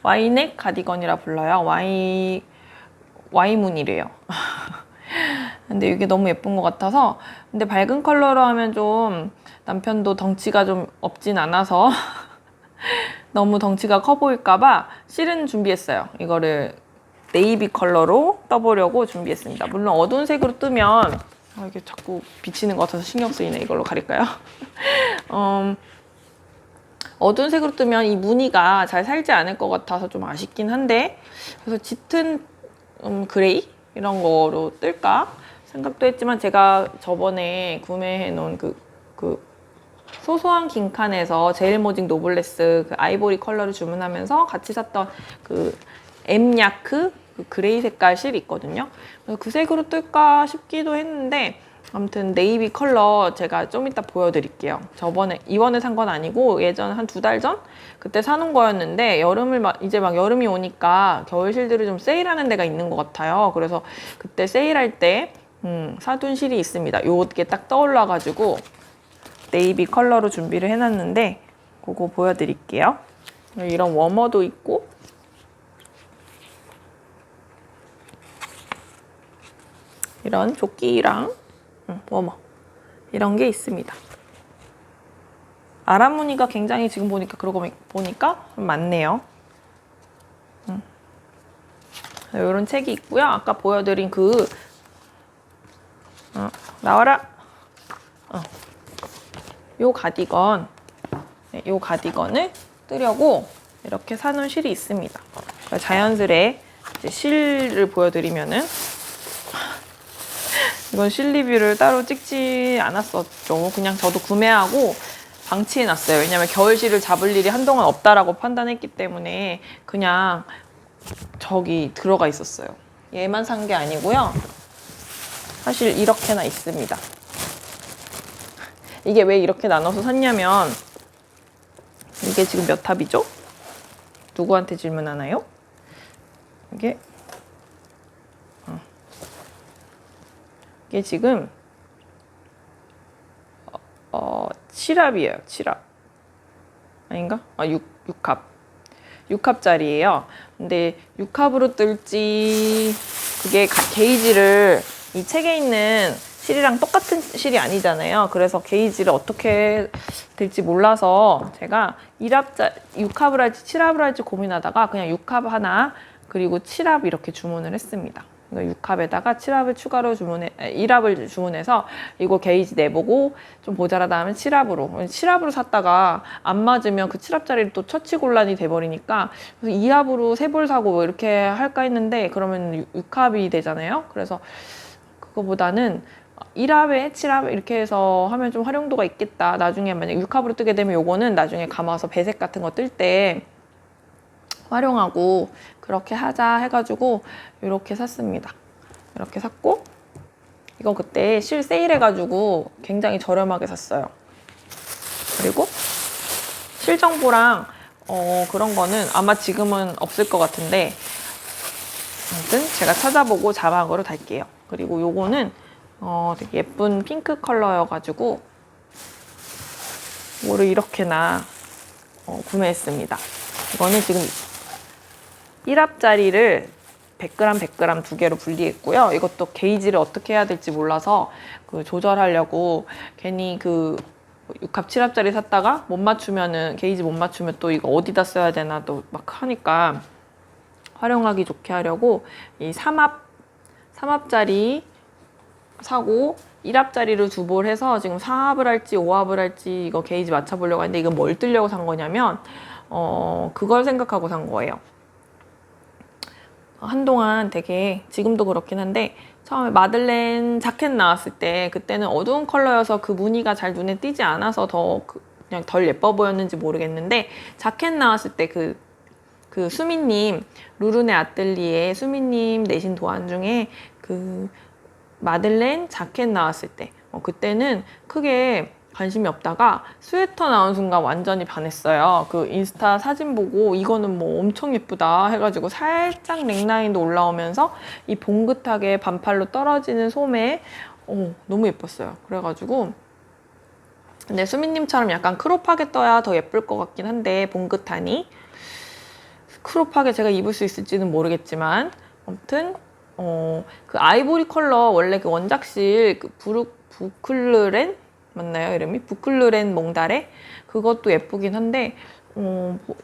Y넥 가디건이라 불러요. Y 무늬래요. 근데 이게 너무 예쁜 것 같아서 근데 밝은 컬러로 하면 좀 남편도 덩치가 좀 없진 않아서 너무 덩치가 커 보일까봐 실은 준비했어요. 이거를 네이비 컬러로 떠보려고 준비했습니다. 물론 어두운 색으로 뜨면 이게 자꾸 비치는 것 같아서 신경 쓰이네. 이걸로 가릴까요? 어두운 색으로 뜨면 이 무늬가 잘 살지 않을 것 같아서 좀 아쉽긴 한데 그래서 짙은 그레이 이런 거로 뜰까 생각도 했지만 제가 저번에 구매해 놓은 그 소소한 긴 칸에서 제일모직 노블레스 그 아이보리 컬러를 주문하면서 같이 샀던 그 엠야크 그 그레이 색깔 실이 있거든요. 그래서 그 색으로 뜰까 싶기도 했는데 아무튼 네이비 컬러 제가 좀 이따 보여드릴게요. 이번에 산 건 아니고 예전 한 2달 전 그때 사놓은 거였는데 이제 막 여름이 오니까 겨울 실들을 좀 세일하는 데가 있는 것 같아요. 그래서 그때 세일할 때 사둔 실이 있습니다. 요게 딱 떠올라가지고 네이비 컬러로 준비를 해놨는데 그거 보여드릴게요. 이런 워머도 있고 이런 조끼랑 워머 이런 게 있습니다. 아랍 무늬가 굉장히 지금 보니까 좀 많네요. 이런 책이 있고요. 아까 보여드린 나와라. 요 가디건, 요 가디건을 뜨려고 이렇게 사놓은 실이 있습니다. 자연스레 이제 실을 보여드리면은 이건 실 리뷰를 따로 찍지 않았었죠. 그냥 저도 구매하고 방치해놨어요. 왜냐면 겨울 실을 잡을 일이 한동안 없다라고 판단했기 때문에 그냥 저기 들어가 있었어요. 얘만 산 게 아니고요. 사실 이렇게나 있습니다. 이게 왜 이렇게 나눠서 샀냐면 이게 지금 몇 탑이죠? 누구한테 질문하나요? 이게 지금 7합이에요. 7합 아닌가? 6합 6합짜리예요. 근데 6합으로 뜰지 그게 게이지를 이 책에 있는 실이랑 똑같은 실이 아니잖아요. 그래서 게이지를 어떻게 될지 몰라서 제가 6합을 할지 7합을 할지 고민하다가 그냥 6합 하나 그리고 7합 이렇게 주문을 했습니다. 6합에다가 7합을 추가로 1합을 주문해서 이거 게이지 내보고 좀 모자라다 하면 7합으로 샀다가 안 맞으면 그 7합짜리를 또 처치곤란이 돼버리니까 그래서 2합으로 3벌 사고 뭐 이렇게 할까 했는데 그러면 6합이 되잖아요. 그래서 그거보다는 1합에 7합 이렇게 해서 하면 좀 활용도가 있겠다. 나중에 만약 6합으로 뜨게 되면 요거는 나중에 감아서 배색 같은 거 뜰 때 활용하고 그렇게 하자 해가지고 이렇게 샀습니다. 이렇게 샀고 이거 그때 실 세일해가지고 굉장히 저렴하게 샀어요. 그리고 실 정보랑 그런 거는 아마 지금은 없을 것 같은데 아무튼 제가 찾아보고 자막으로 달게요. 그리고 요거는 되게 예쁜 핑크 컬러여가지고 이거를 이렇게나 구매했습니다. 이거는 지금 1합짜리를 100g, 100g 두 개로 분리했고요. 이것도 게이지를 어떻게 해야 될지 몰라서 조절하려고 괜히 6합, 7합짜리 샀다가 게이지 못 맞추면 또 이거 어디다 써야 되나 또 막 하니까 활용하기 좋게 하려고 이 3합짜리 사고 1합짜리를 2벌 해서 지금 4합을 할지 5합을 할지 이거 게이지 맞춰보려고 하는데 이건 뭘 뜨려고 산 거냐면 그걸 생각하고 산 거예요. 한동안 되게 지금도 그렇긴 한데 처음에 마들렌 자켓 나왔을 때 그때는 어두운 컬러여서 그 무늬가 잘 눈에 띄지 않아서 그냥 덜 예뻐 보였는지 모르겠는데 자켓 나왔을 때 그 수미님 루르네 아뜰리에 수미님 내신 도안 중에 그 마들렌 자켓 나왔을 때 그때는 크게 관심이 없다가 스웨터 나온 순간 완전히 반했어요. 그 인스타 사진 보고 이거는 뭐 엄청 예쁘다 해가지고 살짝 넥라인도 올라오면서 이 봉긋하게 반팔로 떨어지는 소매 너무 예뻤어요. 그래가지고 근데 수미님처럼 약간 크롭하게 떠야 더 예쁠 것 같긴 한데 봉긋하니 크롭하게 제가 입을 수 있을지는 모르겠지만 아무튼 그 아이보리 컬러 원래 그 원작실 부클르렌 맞나요? 이름이? 부클르렌 몽다레? 그것도 예쁘긴 한데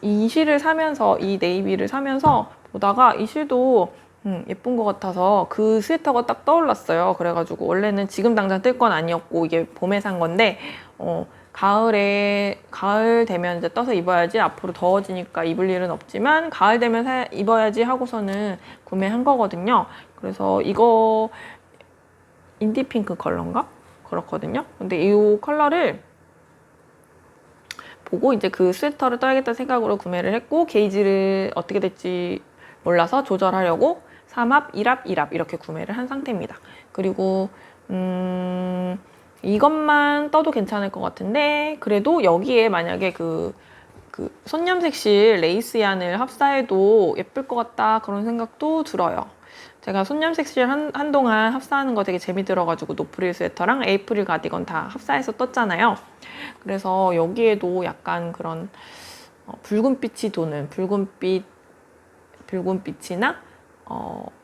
이 실을 사면서 이 네이비를 사면서 보다가 이 실도 예쁜 것 같아서 그 스웨터가 딱 떠올랐어요. 그래가지고 원래는 지금 당장 뜰 건 아니었고 이게 봄에 산 건데 가을 되면 이제 떠서 입어야지 앞으로 더워지니까 입을 일은 없지만 가을 되면 입어야지 하고서는 구매한 거거든요. 그래서 이거 인디핑크 컬러인가? 그렇거든요. 근데 이 컬러를 보고 이제 그 스웨터를 떠야겠다 생각으로 구매를 했고, 게이지를 어떻게 될지 몰라서 조절하려고 3합, 1합, 1합 이렇게 구매를 한 상태입니다. 그리고 이것만 떠도 괜찮을 것 같은데, 그래도 여기에 만약에 그 손염색실 레이스 얀을 합사해도 예쁠 것 같다 그런 생각도 들어요. 제가 손염색실 한동안 합사하는 거 되게 재미들어가지고 노프릴 스웨터랑 에이프릴 가디건 다 합사해서 떴잖아요. 그래서 여기에도 약간 그런 붉은빛이 도는 붉은빛이나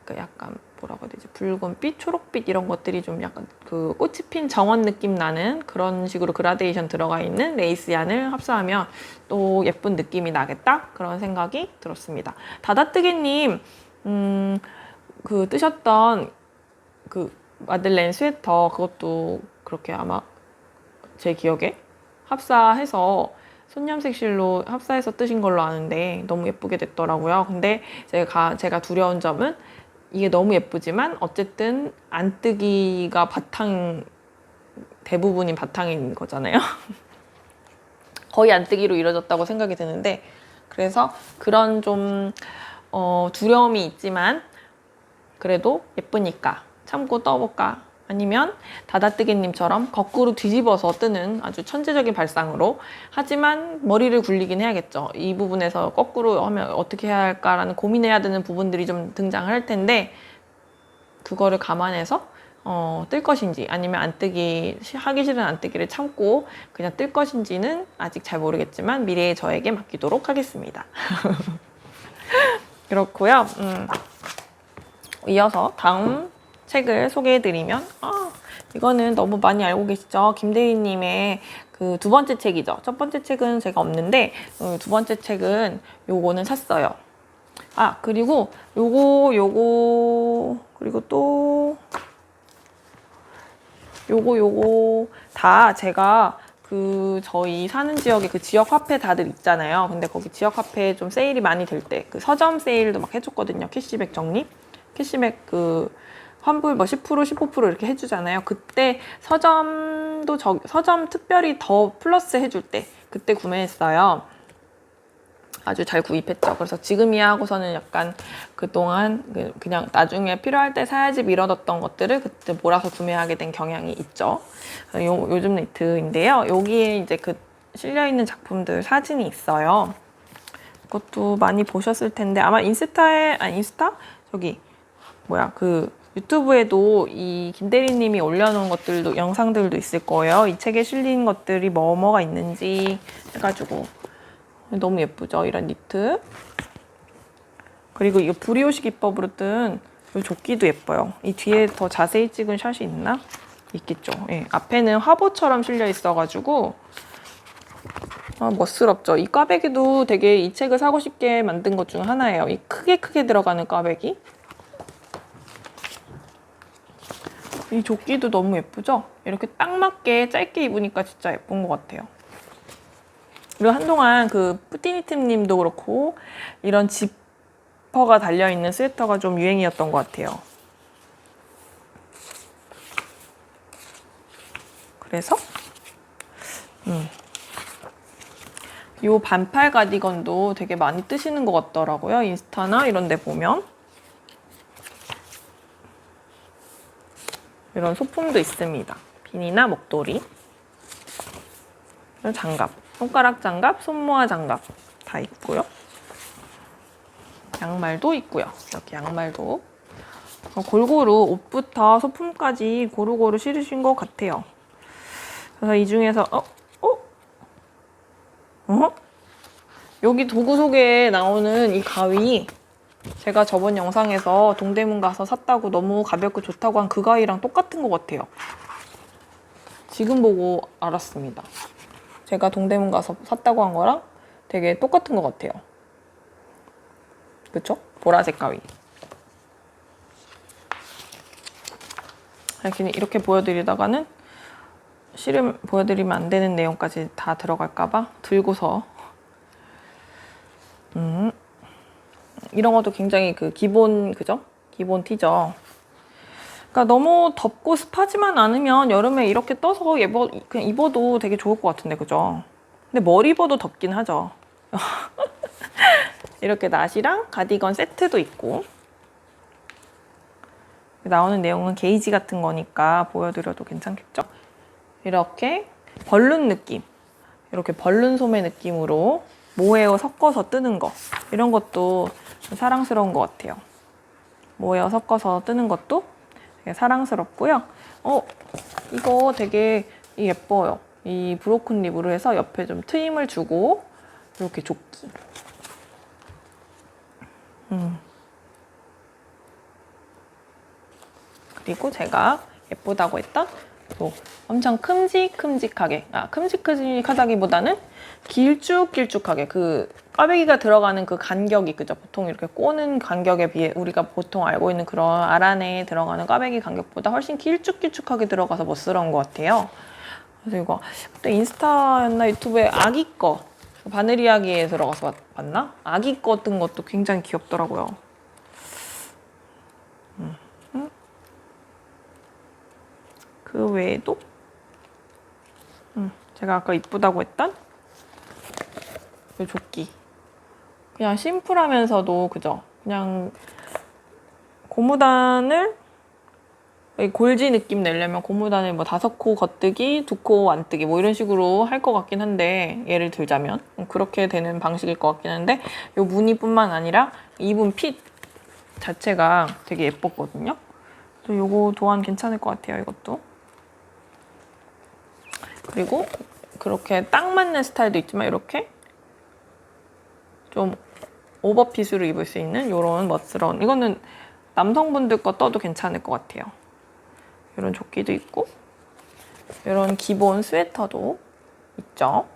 그 약간 뭐라고 해야 되지? 붉은빛, 초록빛 이런 것들이 좀 약간 그 꽃이 핀 정원 느낌 나는 그런 식으로 그라데이션 들어가 있는 레이스 얀을 합사하면 또 예쁜 느낌이 나겠다? 그런 생각이 들었습니다. 다다뜨기님, 그 뜨셨던 그 마들렌 스웨터 그것도 그렇게 아마 제 기억에 합사해서 손염색실로 합사해서 뜨신 걸로 아는데 너무 예쁘게 됐더라고요. 근데 제가 두려운 점은 이게 너무 예쁘지만 어쨌든 안 뜨기가 대부분이 바탕인 거잖아요. 거의 안 뜨기로 이루어졌다고 생각이 드는데, 그래서 그런 좀 두려움이 있지만 그래도 예쁘니까 참고 떠볼까? 아니면 다다뜨기님처럼 거꾸로 뒤집어서 뜨는 아주 천재적인 발상으로, 하지만 머리를 굴리긴 해야겠죠. 이 부분에서 거꾸로 하면 어떻게 해야 할까라는 고민해야 되는 부분들이 좀 등장을 할 텐데, 그거를 감안해서 뜰 것인지 아니면 안 뜨기, 하기 싫은 안 뜨기를 참고 그냥 뜰 것인지는 아직 잘 모르겠지만 미래의 저에게 맡기도록 하겠습니다. 그렇고요. 이어서 다음 책을 소개해드리면, 이거는 너무 많이 알고 계시죠? 김대희님의 그 두 번째 책이죠. 첫 번째 책은 제가 없는데 두 번째 책은 요거는 샀어요. 그리고 그리고 또 요거 다 제가 저희 사는 지역에 그 지역 화폐 다들 있잖아요. 근데 거기 지역 화폐 좀 세일이 많이 될 때 그 서점 세일도 막 해줬거든요. 캐시백 적립, 캐시백 그 환불 뭐 10%, 15% 이렇게 해주잖아요. 그때 서점 특별히 더 플러스 해줄 때 그때 구매했어요. 아주 잘 구입했죠. 그래서 지금이야 하고서는 약간 그동안 그냥 나중에 필요할 때 사야지 미뤄뒀던 것들을 그때 몰아서 구매하게 된 경향이 있죠. 요즘 니트인데요. 여기에 이제 실려있는 작품들 사진이 있어요. 그것도 많이 보셨을 텐데 아마 유튜브에도 이 김대리님이 올려놓은 것들도 영상들도 있을 거예요. 이 책에 실린 것들이 뭐가 있는지 해가지고 너무 예쁘죠? 이런 니트. 그리고 이거 브리오시 기법으로 뜬 이 조끼도 예뻐요. 이 뒤에 더 자세히 찍은 샷이 있나? 있겠죠. 예. 앞에는 화보처럼 실려 있어가지고 멋스럽죠. 이 꽈배기도 되게 이 책을 사고 싶게 만든 것 중 하나예요. 이 크게 들어가는 꽈배기. 이 조끼도 너무 예쁘죠? 이렇게 딱 맞게 짧게 입으니까 진짜 예쁜 것 같아요. 그리고 한동안 뿌띠니팀님도 그렇고 이런 지퍼가 달려있는 스웨터가 좀 유행이었던 것 같아요. 그래서 이 반팔 가디건도 되게 많이 뜨시는 것 같더라고요. 인스타나 이런 데 보면. 이런 소품도 있습니다. 비니나 목도리, 장갑, 손가락 장갑, 손모아 장갑 다 있고요. 양말도 있고요. 이렇게 양말도 골고루 옷부터 소품까지 고루고루 실으신 것 같아요. 그래서 이 중에서 여기 도구 소개에 나오는 이 가위, 제가 저번 영상에서 동대문 가서 샀다고 너무 가볍고 좋다고 한 그 가위랑 똑같은 것 같아요. 지금 보고 알았습니다. 제가 동대문 가서 샀다고 한 거랑 되게 똑같은 것 같아요. 그쵸? 보라색 가위. 이렇게 보여드리다가는 실은 보여드리면 안 되는 내용까지 다 들어갈까봐 들고서 이런 것도 굉장히 기본 티죠. 그러니까 너무 덥고 습하지만 않으면 여름에 이렇게 떠서 그냥 입어도 되게 좋을 것 같은데, 그죠? 근데 머리 입어도 덥긴 하죠. 이렇게 나시랑 가디건 세트도 있고, 나오는 내용은 게이지 같은 거니까 보여드려도 괜찮겠죠? 이렇게 벌룬 느낌, 이렇게 벌룬 소매 느낌으로 모헤어 섞어서 뜨는 거, 이런 것도 사랑스러운 것 같아요. 모헤어 섞어서 뜨는 것도 되게 사랑스럽고요. 이거 되게 예뻐요. 이 브로큰 립으로 해서 옆에 좀 트임을 주고 이렇게 조끼. 그리고 제가 예쁘다고 했던 또 엄청 큼직하다기보다는 길쭉길쭉하게 그 꽈배기가 들어가는 그 간격이, 그죠? 보통 이렇게 꼬는 간격에 비해 우리가 보통 알고 있는 그런 알 안에 들어가는 꽈배기 간격보다 훨씬 길쭉길쭉하게 들어가서 멋스러운 것 같아요. 그래서 이거 그때 인스타였나 유튜브에 아기 거, 바늘 이야기에 들어가서 봤나? 아기 거 뜬 것도 굉장히 귀엽더라고요. 그 외에도 제가 아까 이쁘다고 했던 이 조끼, 그냥 심플하면서도, 그죠? 그냥 고무단을 골지 느낌 내려면 고무단을 뭐 5코 겉뜨기, 2코 안뜨기 뭐 이런 식으로 할 것 같긴 한데, 예를 들자면 그렇게 되는 방식일 것 같긴 한데, 요 무늬뿐만 아니라 입은 핏 자체가 되게 예뻤거든요. 또 요거 도안 괜찮을 것 같아요, 이것도. 그리고 그렇게 딱 맞는 스타일도 있지만 이렇게 좀 오버핏으로 입을 수 있는 이런 멋스러운, 이거는 남성분들 거 떠도 괜찮을 것 같아요. 이런 조끼도 있고 이런 기본 스웨터도 있죠.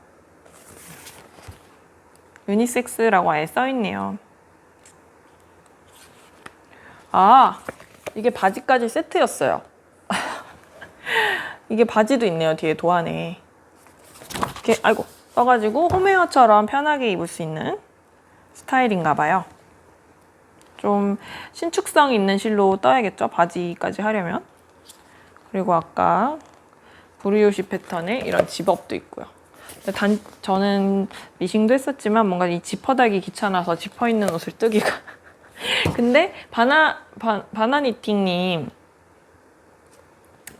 유니섹스라고 아예 써있네요. 아, 이게 바지까지 세트였어요. 이게 바지도 있네요, 뒤에 도안에. 이렇게 아이고 써가지고 홈웨어처럼 편하게 입을 수 있는 스타일인가 봐요. 좀 신축성 있는 실로 떠야겠죠, 바지까지 하려면. 그리고 아까 브루요시 패턴의 이런 집업도 있고요. 저는 미싱도 했었지만 뭔가 이 지퍼 달기 귀찮아서 지퍼 있는 옷을 뜨기가 근데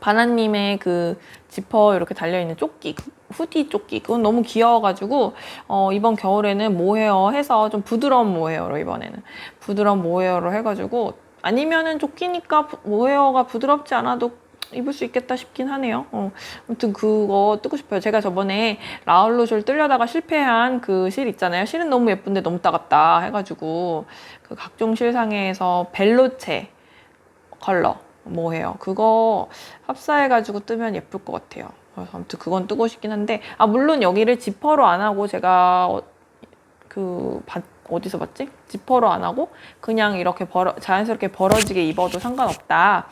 바나님의 그 지퍼 이렇게 달려있는 조끼, 후디 조끼, 그건 너무 귀여워가지고 이번 겨울에는 모헤어 해서 좀 부드러운 모헤어로, 이번에는 부드러운 모헤어로 해가지고, 아니면은 조끼니까 모헤어가 부드럽지 않아도 입을 수 있겠다 싶긴 하네요. 아무튼 그거 뜨고 싶어요. 제가 저번에 라울루쇼를 뜨려다가 실패한 그 실 있잖아요. 실은 너무 예쁜데 너무 따갑다 해가지고 그 각종 실상에서 벨로체 컬러 모헤어 그거 합사해가지고 뜨면 예쁠 것 같아요. 그래서 아무튼 그건 뜨고 싶긴 한데, 물론 여기를 지퍼로 안 하고, 제가 어디서 봤지? 지퍼로 안 하고 그냥 이렇게 자연스럽게 벌어지게 입어도 상관없다,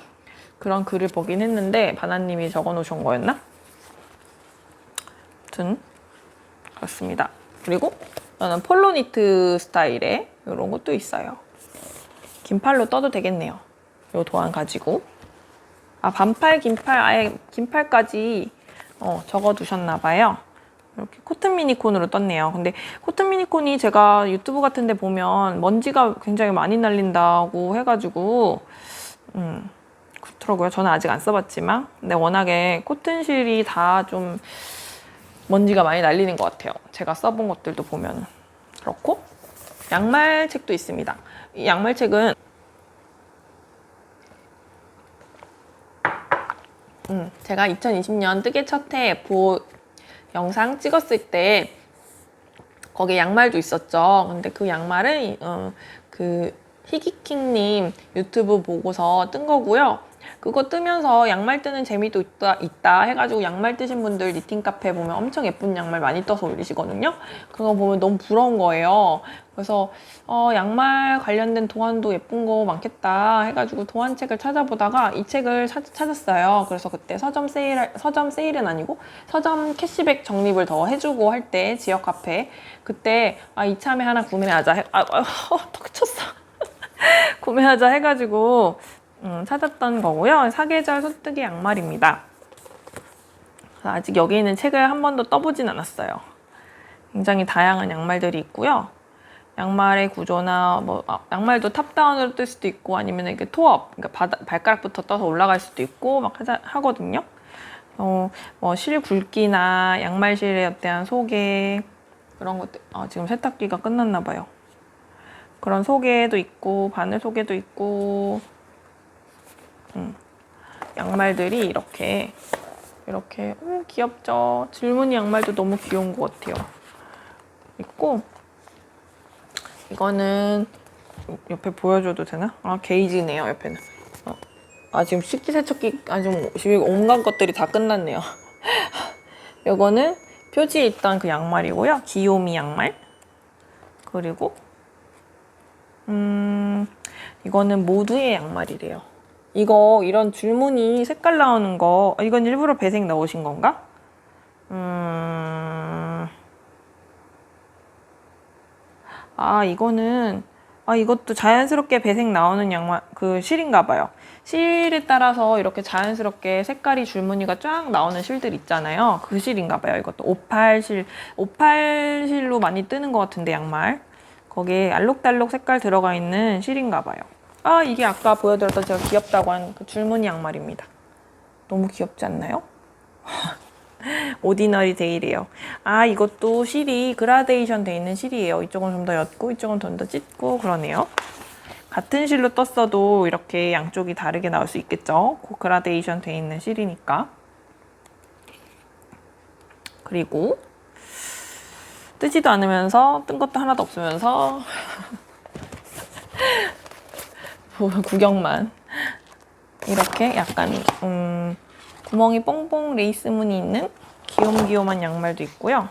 그런 글을 보긴 했는데 바나님이 적어 놓으신 거였나? 아무튼 그렇습니다. 그리고 저는 폴로 니트 스타일의 이런 것도 있어요. 긴팔로 떠도 되겠네요. 요 도안 가지고. 반팔, 긴팔, 아예 긴팔까지 적어 두셨나 봐요. 이렇게 코튼 미니콘으로 떴네요. 근데 코튼 미니콘이 제가 유튜브 같은 데 보면 먼지가 굉장히 많이 날린다고 해가지고 그렇더라고요. 저는 아직 안 써봤지만, 근데 워낙에 코튼실이 다 좀 먼지가 많이 날리는 것 같아요. 제가 써본 것들도 보면. 그렇고 양말책도 있습니다. 이 양말책은 제가 2020년 뜨개 첫해 영상 찍었을 때 거기에 양말도 있었죠. 근데 그 양말은 그 희귀킹님 유튜브 보고서 뜬 거고요. 그거 뜨면서 양말 뜨는 재미도 있다 해가지고 양말 뜨신 분들 니팅 카페 보면 엄청 예쁜 양말 많이 떠서 올리시거든요. 그거 보면 너무 부러운 거예요. 그래서 양말 관련된 도안도 예쁜 거 많겠다 해가지고 도안책을 찾아보다가 이 책을 찾았어요. 그래서 그때 서점 세일은 아니고 서점 캐시백 적립을 더 해주고 할 때 지역 카페 그때 이참에 하나 구매하자 턱 쳤어. 구매하자 해가지고 찾았던 거고요. 사계절 소뜨기 양말입니다. 아직 여기 있는 책을 한 번도 떠보진 않았어요. 굉장히 다양한 양말들이 있고요. 양말의 구조나 양말도 탑다운으로 뜰 수도 있고 아니면 이렇게 토업, 그러니까 발가락부터 떠서 올라갈 수도 있고 막 하거든요. 실 굵기나 양말실에 대한 소개 그런 것들. 지금 세탁기가 끝났나 봐요. 그런 소개도 있고 바늘 소개도 있고 양말들이 이렇게 귀엽죠? 줄무늬 양말도 너무 귀여운 것 같아요. 있고 이거는 옆에 보여줘도 되나? 게이지네요. 옆에는. 지금 식기세척기 지금 온갖 것들이 다 끝났네요. 이거는 표지에 있던 그 양말이고요. 귀요미 양말. 그리고 이거는 모두의 양말이래요. 이런 줄무늬 색깔 나오는 거 이건 일부러 배색 넣으신 건가? 이것도 자연스럽게 배색 나오는 양말 그 실인가 봐요. 실에 따라서 이렇게 자연스럽게 색깔이 줄무늬가 쫙 나오는 실들 있잖아요. 그 실인가 봐요. 이것도 오팔실로 많이 뜨는 것 같은데 양말. 거기에 알록달록 색깔 들어가 있는 실인가 봐요. 이게 아까 보여드렸던 제가 귀엽다고 한 그 줄무늬 양말입니다. 너무 귀엽지 않나요? 오디너리 데이래요. 이것도 실이 그라데이션 돼 있는 실이에요. 이쪽은 좀 더 옅고 이쪽은 좀 더 짙고 그러네요. 같은 실로 떴어도 이렇게 양쪽이 다르게 나올 수 있겠죠. 그라데이션 돼 있는 실이니까. 그리고 뜨지도 않으면서 뜬 것도 하나도 없으면서 구경만. 이렇게 약간 구멍이 뽕뽕 레이스 무늬 있는 귀염귀염한 양말도 있고요.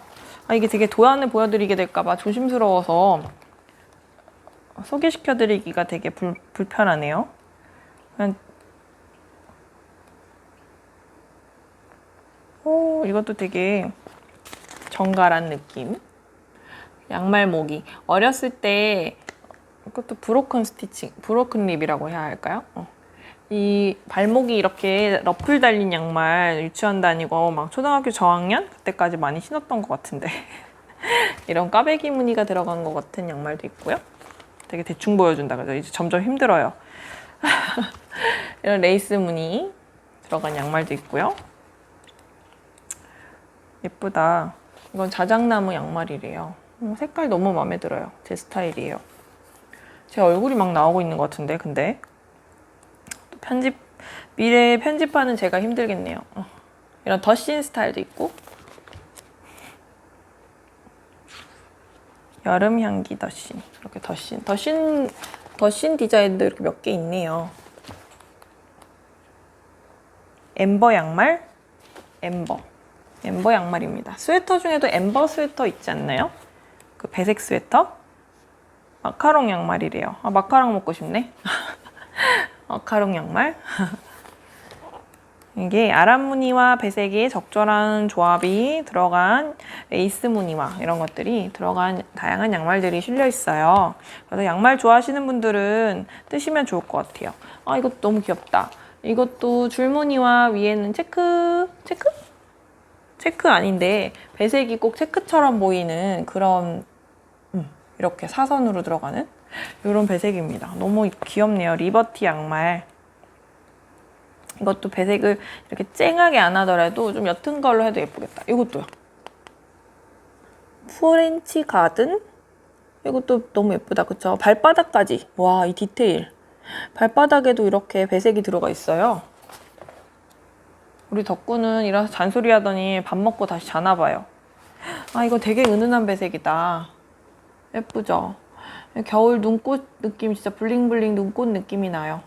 이게 되게 도안을 보여드리게 될까봐 조심스러워서 소개시켜드리기가 되게 불편하네요. 이것도 되게 정갈한 느낌. 양말 모기. 어렸을 때 이것도 브로큰 립이라고 해야 할까요? 이 발목이 이렇게 러플 달린 양말 유치원 다니고 막 초등학교 저학년 그때까지 많이 신었던 것 같은데 이런 꽈배기 무늬가 들어간 것 같은 양말도 있고요. 되게 대충 보여준다 그죠? 이제 점점 힘들어요. 이런 레이스 무늬 들어간 양말도 있고요. 예쁘다. 이건 자작나무 양말이래요. 색깔 너무 마음에 들어요. 제 스타일이에요. 제 얼굴이 막 나오고 있는 것 같은데 근데 미래 편집하는 제가 힘들겠네요. 이런 더신 스타일도 있고 여름 향기 더신 이렇게 더신 디자인도 이렇게 몇 개 있네요. 엠버 양말 엠버 양말입니다. 스웨터 중에도 엠버 스웨터 있지 않나요? 그 배색 스웨터 마카롱 양말이래요. 마카롱 먹고 싶네. 마카롱 양말. 이게 아람 무늬와 배색의 적절한 조합이 들어간 레이스 무늬와 이런 것들이 들어간 다양한 양말들이 실려 있어요. 그래서 양말 좋아하시는 분들은 뜨시면 좋을 것 같아요. 이것도 너무 귀엽다. 이것도 줄무늬와 위에는 체크 아닌데 배색이 꼭 체크처럼 보이는 그런 이렇게 사선으로 들어가는 이런 배색입니다. 너무 귀엽네요. 리버티 양말. 이것도 배색을 이렇게 쨍하게 안 하더라도 좀 옅은 걸로 해도 예쁘겠다. 이것도요. 프렌치 가든? 이것도 너무 예쁘다. 그쵸? 발바닥까지. 와, 이 디테일. 발바닥에도 이렇게 배색이 들어가 있어요. 우리 덕구는 일어나서 잔소리 하더니 밥 먹고 다시 자나 봐요. 이거 되게 은은한 배색이다. 예쁘죠? 겨울 눈꽃 느낌, 진짜 블링블링 눈꽃 느낌이 나요.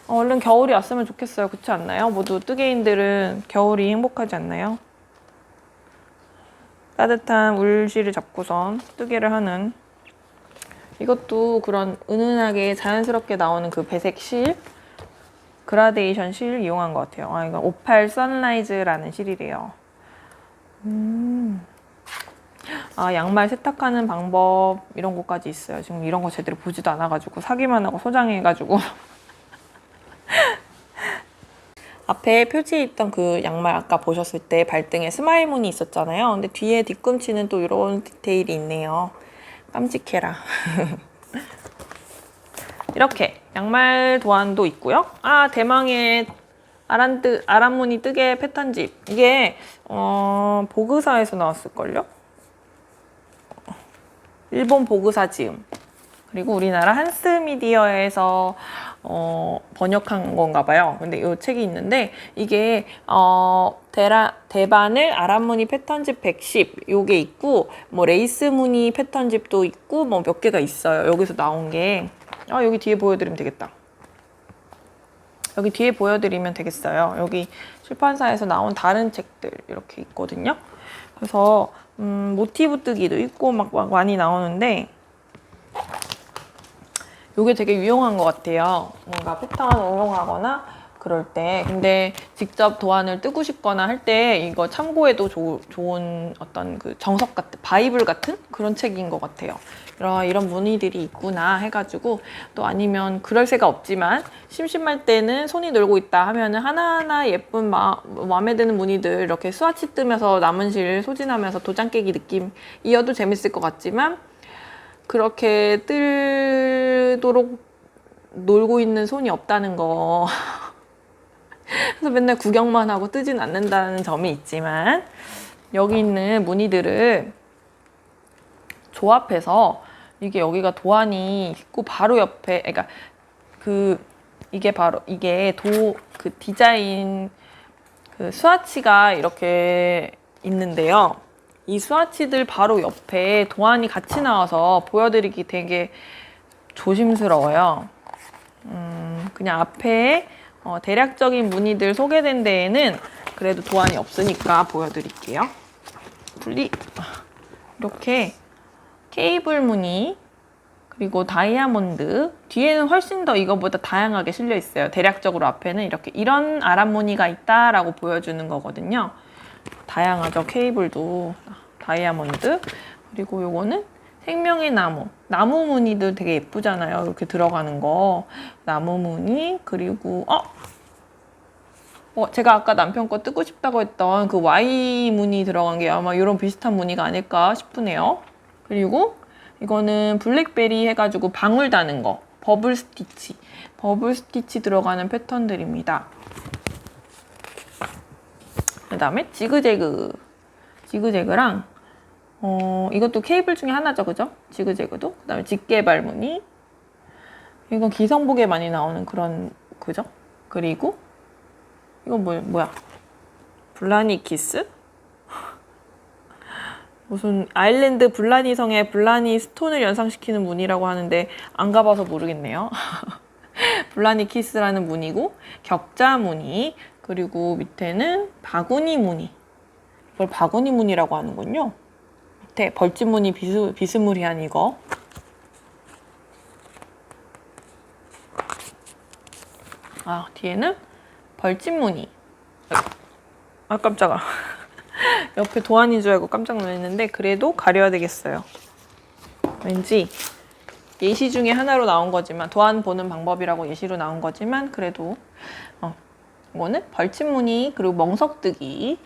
얼른 겨울이 왔으면 좋겠어요. 그렇지 않나요? 모두 뜨개인들은 겨울이 행복하지 않나요? 따뜻한 울실을 잡고선 뜨개를 하는 이것도 그런 은은하게 자연스럽게 나오는 그 배색 실 그라데이션 실 이용한 것 같아요. 이거 오팔 선라이즈라는 실이래요. 양말 세탁하는 방법 이런 것까지 있어요. 지금 이런 거 제대로 보지도 않아가지고 사기만 하고 소장해가지고 앞에 표지에 있던 그 양말 아까 보셨을 때 발등에 스마일 무늬 있었잖아요. 근데 뒤에 뒤꿈치는 또 이런 디테일이 있네요. 깜찍해라. 이렇게 양말 도안도 있고요. 아, 대망의 아란무늬 뜨개 패턴집. 이게 보그사에서 나왔을걸요? 일본 보그사 지음. 그리고 우리나라 한스미디어에서 번역한 건가 봐요. 근데 이 책이 있는데 이게 대바늘 아란무늬 패턴집 110 요게 있고 뭐 레이스 무늬 패턴집도 있고 뭐 몇 개가 있어요. 여기서 나온 게 여기 뒤에 보여드리면 되겠다. 여기 뒤에 보여드리면 되겠어요. 여기 출판사에서 나온 다른 책들 이렇게 있거든요. 그래서 모티브 뜨기도 있고 막 많이 나오는데 이게 되게 유용한 것 같아요. 뭔가 패턴 응용하거나 그럴 때. 근데 직접 도안을 뜨고 싶거나 할 때 이거 참고해도 좋은 어떤 그 정석 같은, 바이블 같은 그런 책인 것 같아요. 이런 무늬들이 있구나 해가지고, 또 아니면 그럴 새가 없지만 심심할 때는 손이 놀고 있다 하면은 하나하나 예쁜 마음에 드는 무늬들 이렇게 스와치 뜨면서 남은 실 소진하면서 도장 깨기 느낌이어도 재밌을 것 같지만, 그렇게 뜨도록 놀고 있는 손이 없다는 거. 그래서 맨날 구경만 하고 뜨진 않는다는 점이 있지만, 여기 있는 무늬들을 조합해서 이게 여기가 도안이 있고 바로 옆에, 그러니까 이게 그 디자인 그 스와치가 이렇게 있는데요. 이 스와치들 바로 옆에 도안이 같이 나와서 보여드리기 되게 조심스러워요. 그냥 앞에 대략적인 무늬들 소개된 데에는 그래도 도안이 없으니까 보여드릴게요. 이렇게 케이블 무늬, 그리고 다이아몬드, 뒤에는 훨씬 더 이거보다 다양하게 실려 있어요. 대략적으로 앞에는 이런 아란 무늬가 있다라고 보여주는 거거든요. 다양하죠. 케이블도 다이아몬드, 그리고 요거는 생명의 나무 무늬도 되게 예쁘잖아요. 이렇게 들어가는 거 나무 무늬, 그리고 제가 아까 남편 거 뜨고 싶다고 했던 그 Y 무늬 들어간 게 아마 이런 비슷한 무늬가 아닐까 싶으네요. 그리고 이거는 블랙베리 해가지고 방울 다는 거, 버블 스티치 들어가는 패턴들입니다. 그 다음에 지그재그랑 이것도 케이블 중에 하나죠, 그죠? 지그재그도. 그 다음에 직개발 무늬. 이건 기성복에 많이 나오는 그런, 그죠? 그리고 이건 뭐야? 블라니 키스? 무슨 아일랜드 블라니 성에 블라니 스톤을 연상시키는 무늬라고 하는데 안 가봐서 모르겠네요. 블라니 키스라는 무늬고, 격자 무늬, 그리고 밑에는 바구니 무늬. 이걸 바구니 무늬라고 하는군요. 밑에 벌집 무늬 비스무리한 이거. 뒤에는 벌집 무늬. 깜짝아. 옆에 도안인 줄 알고 깜짝 놀랐는데 그래도 가려야 되겠어요. 왠지 예시 중에 하나로 나온 거지만, 도안 보는 방법이라고 예시로 나온 거지만, 그래도 이거는 벌집 무늬, 그리고 멍석뜨기.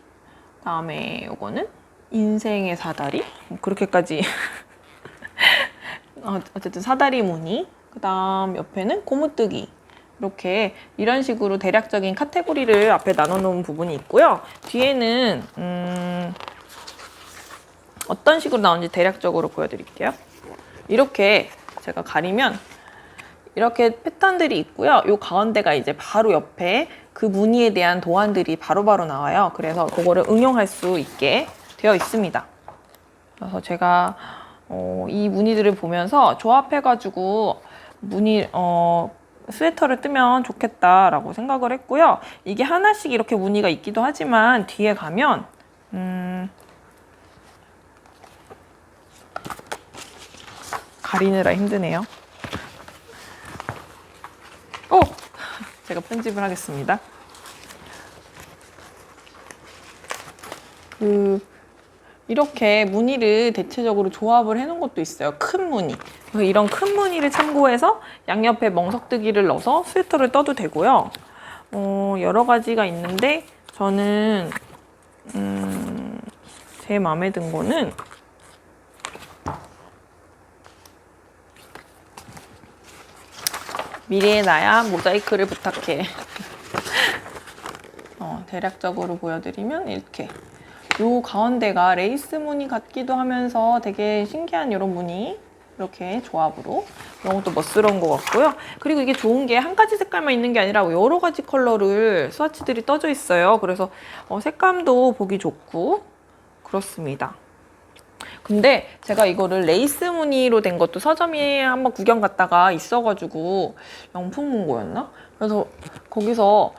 다음에 이거는 인생의 사다리. 그렇게까지 어쨌든 사다리 무늬. 그 다음 옆에는 고무뜨기. 이렇게 이런 식으로 대략적인 카테고리를 앞에 나눠놓은 부분이 있고요. 뒤에는 어떤 식으로 나오는지 대략적으로 보여드릴게요. 이렇게 제가 가리면 이렇게 패턴들이 있고요. 이 가운데가 이제 바로 옆에 그 무늬에 대한 도안들이 바로바로 나와요. 그래서 그거를 응용할 수 있게 되어 있습니다. 그래서 제가 이 무늬들을 보면서 조합해가지고 스웨터를 뜨면 좋겠다라고 생각을 했고요. 이게 하나씩 이렇게 무늬가 있기도 하지만 뒤에 가면 가리느라 힘드네요. 제가 편집을 하겠습니다. 이렇게 무늬를 대체적으로 조합을 해놓은 것도 있어요. 큰 무늬. 이런 큰 무늬를 참고해서 양옆에 멍석뜨기를 넣어서 스웨터를 떠도 되고요. 여러 가지가 있는데 저는 제일 마음에 든 거는 미래의 나야 모자이크를 부탁해. 대략적으로 보여드리면 이렇게 요 가운데가 레이스 무늬 같기도 하면서 되게 신기한 이런 무늬, 이렇게 조합으로 이런 것도 멋스러운 것 같고요. 그리고 이게 좋은 게 한 가지 색깔만 있는 게 아니라 여러 가지 컬러를 스와치들이 떠져 있어요. 그래서 색감도 보기 좋고 그렇습니다. 근데 제가 이거를 레이스 무늬로 된 것도 서점에 한번 구경 갔다가 있어가지고 명품 문고였나? 그래서 거기서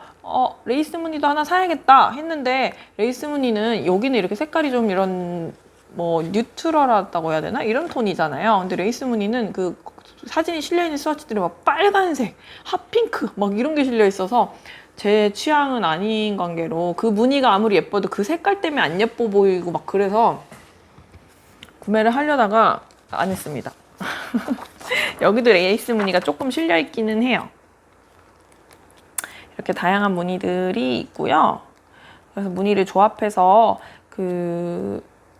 레이스 무늬도 하나 사야겠다 했는데, 레이스 무늬는 여기는 이렇게 색깔이 좀 이런 뭐 뉴트럴하다고 해야 되나? 이런 톤이잖아요. 근데 레이스 무늬는 그 사진이 실려있는 스와치들이 막 빨간색, 핫핑크 막 이런 게 실려 있어서 제 취향은 아닌 관계로 그 무늬가 아무리 예뻐도 그 색깔 때문에 안 예뻐 보이고 막 그래서 구매를 하려다가 안 했습니다. 여기도 레이스 무늬가 조금 실려 있기는 해요. 이렇게 다양한 무늬들이 있고요. 그래서 무늬를 조합해서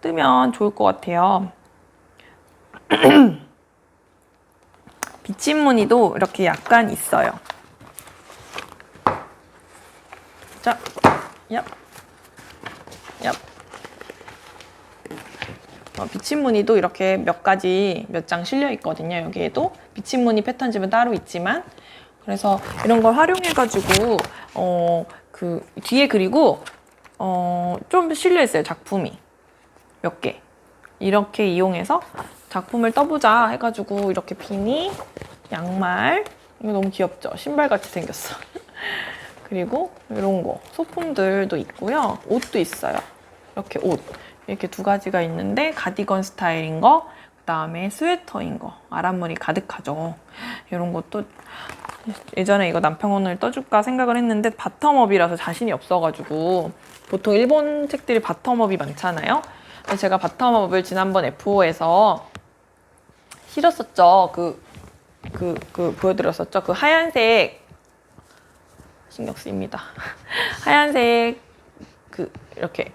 뜨면 좋을 것 같아요. 비침 무늬도 이렇게 약간 있어요. 자, 얍, 얍. 비침 무늬도 이렇게 몇 장 실려 있거든요. 여기에도 비침 무늬 패턴집은 따로 있지만, 그래서 이런 걸 활용해가지고 뒤에 그리고 좀 실려 있어요. 작품이 몇 개. 이렇게 이용해서 작품을 떠보자 해가지고 이렇게 비니, 양말, 이거 너무 귀엽죠? 신발같이 생겼어. 그리고 이런 거 소품들도 있고요. 옷도 있어요. 이렇게 옷 이렇게 두 가지가 있는데, 가디건 스타일인 거, 그 다음에 스웨터인 거, 아랫물이 가득하죠. 이런 것도 예전에 이거 남편을 떠줄까 생각을 했는데 바텀업이라서 자신이 없어가지고, 보통 일본 책들이 바텀업이 많잖아요. 근데 제가 바텀업을 지난번 F5에서 실었었죠. 보여드렸었죠. 그 하얀색, 신경 쓰입니다. 하얀색 이렇게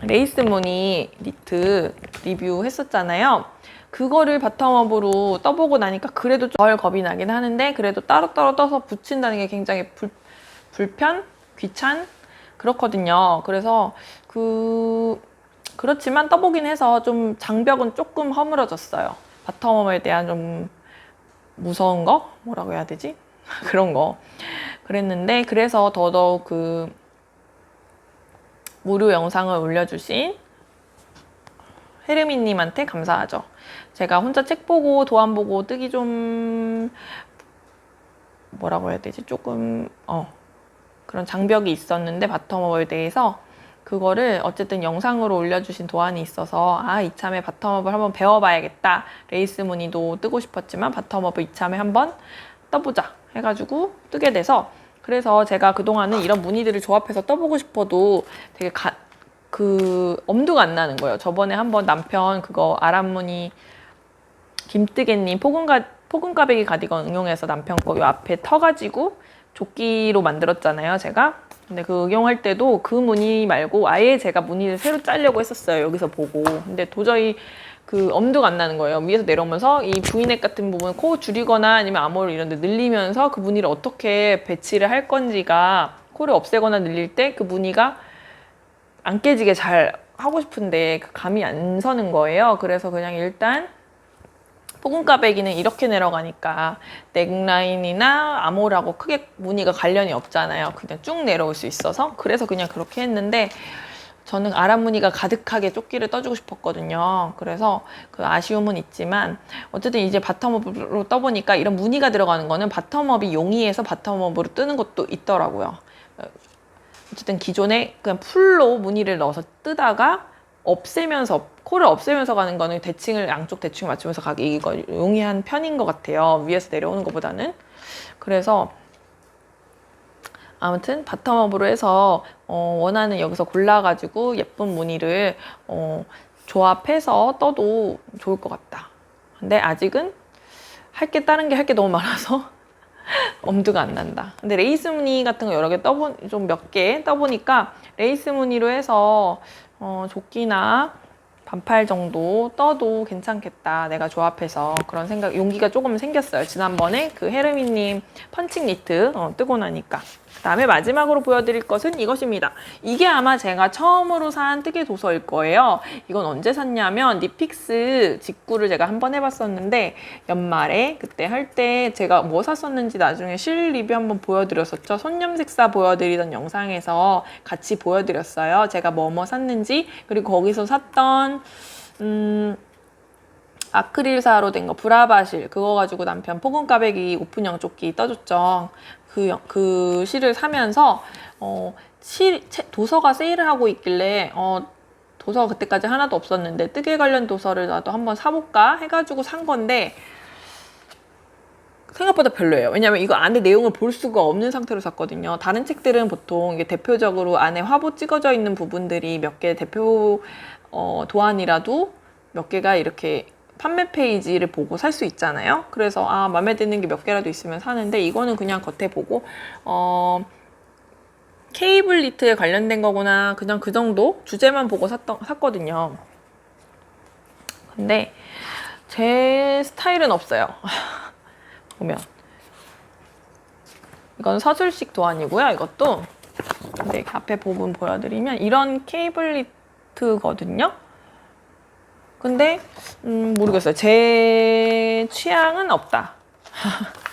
레이스 무늬 니트 리뷰 했었잖아요. 그거를 바텀업으로 떠보고 나니까 그래도 좀 덜 겁이 나긴 하는데, 그래도 따로따로 떠서 붙인다는 게 굉장히 불편? 귀찮? 그렇거든요. 그래서 그렇지만 떠보긴 해서 좀 장벽은 조금 허물어졌어요. 바텀업에 대한 좀 무서운 거? 뭐라고 해야 되지? 그런 거. 그랬는데, 그래서 더더욱 무료 영상을 올려주신 헤르미님한테 감사하죠. 제가 혼자 책 보고 도안 보고 뜨기 좀 뭐라고 해야 되지? 조금 그런 장벽이 있었는데, 바텀업에 대해서 그거를 어쨌든 영상으로 올려주신 도안이 있어서 이참에 바텀업을 한번 배워봐야겠다. 레이스 무늬도 뜨고 싶었지만 바텀업을 이참에 한번 떠보자 해가지고 뜨게 돼서, 그래서 제가 그동안은 이런 무늬들을 조합해서 떠보고 싶어도 되게 엄두가 안 나는 거예요. 저번에 한번 남편 그거 아랫무늬 김뜨개님 포근가베기 가디건 응용해서 남편 거 요 앞에 터가지고 조끼로 만들었잖아요, 제가. 근데 그 응용할 때도 그 무늬 말고 아예 제가 무늬를 새로 짜려고 했었어요, 여기서 보고. 근데 도저히 엄두가 안 나는 거예요. 위에서 내려오면서 이 V넥 같은 부분 코 줄이거나 아니면 암홀 이런 데 늘리면서 그 무늬를 어떻게 배치를 할 건지가, 코를 없애거나 늘릴 때 그 무늬가 안 깨지게 잘 하고 싶은데 그 감이 안 서는 거예요. 그래서 그냥 일단 포근가베기는 이렇게 내려가니까 넥라인이나 암홀하고 크게 무늬가 관련이 없잖아요. 그냥 쭉 내려올 수 있어서. 그래서 그냥 그렇게 했는데, 저는 아랫무늬가 가득하게 조끼를 떠주고 싶었거든요. 그래서 그 아쉬움은 있지만, 어쨌든 이제 바텀업으로 떠보니까 이런 무늬가 들어가는 거는 바텀업이 용이해서 바텀업으로 뜨는 것도 있더라고요. 어쨌든 기존에 그냥 풀로 무늬를 넣어서 뜨다가 코를 없애면서 가는 거는 양쪽 대칭을 맞추면서 가기 이거 용이한 편인 것 같아요. 위에서 내려오는 것보다는. 그래서 아무튼 바텀업으로 해서 원하는 여기서 골라가지고 예쁜 무늬를 조합해서 떠도 좋을 것 같다. 근데 아직은 다른 게 할 게 너무 많아서 엄두가 안 난다. 근데 레이스 무늬 같은 거 여러 개 좀 몇 개 떠보니까 레이스 무늬로 해서 조끼나 반팔 정도 떠도 괜찮겠다. 내가 조합해서 그런 생각, 용기가 조금 생겼어요. 지난번에 그 헤르미님 펀칭 니트 뜨고 나니까. 그 다음에 마지막으로 보여드릴 것은 이것입니다. 이게 아마 제가 처음으로 산 뜨개 도서일 거예요. 이건 언제 샀냐면 니픽스 직구를 제가 한번 해봤었는데 연말에 그때 할 때 제가 뭐 샀었는지 나중에 실 리뷰 한번 보여드렸었죠. 손념색사 보여드리던 영상에서 같이 보여드렸어요. 제가 뭐 샀는지, 그리고 거기서 샀던 아크릴사로 된 거 브라바실, 그거 가지고 남편 포근까베기 오픈형 조끼 떠줬죠. 그 실을 사면서 도서가 세일을 하고 있길래 도서가 그때까지 하나도 없었는데 뜨개 관련 도서를 나도 한번 사볼까 해가지고 산 건데 생각보다 별로예요. 왜냐면 이거 안에 내용을 볼 수가 없는 상태로 샀거든요. 다른 책들은 보통 이게 대표적으로 안에 화보 찍어져 있는 부분들이 몇 개 대표 도안이라도 몇 개가 이렇게 판매 페이지를 보고 살 수 있잖아요. 그래서 마음에 드는 게 몇 개라도 있으면 사는데 이거는 그냥 겉에 보고 케이블 니트에 관련된 거구나, 그냥 그 정도 주제만 보고 샀거든요. 근데 제 스타일은 없어요. 보면 이건 서술식 도안이고요. 이것도 근데 앞에 부분 보여드리면 이런 케이블 니트거든요. 근데 모르겠어요. 제 취향은 없다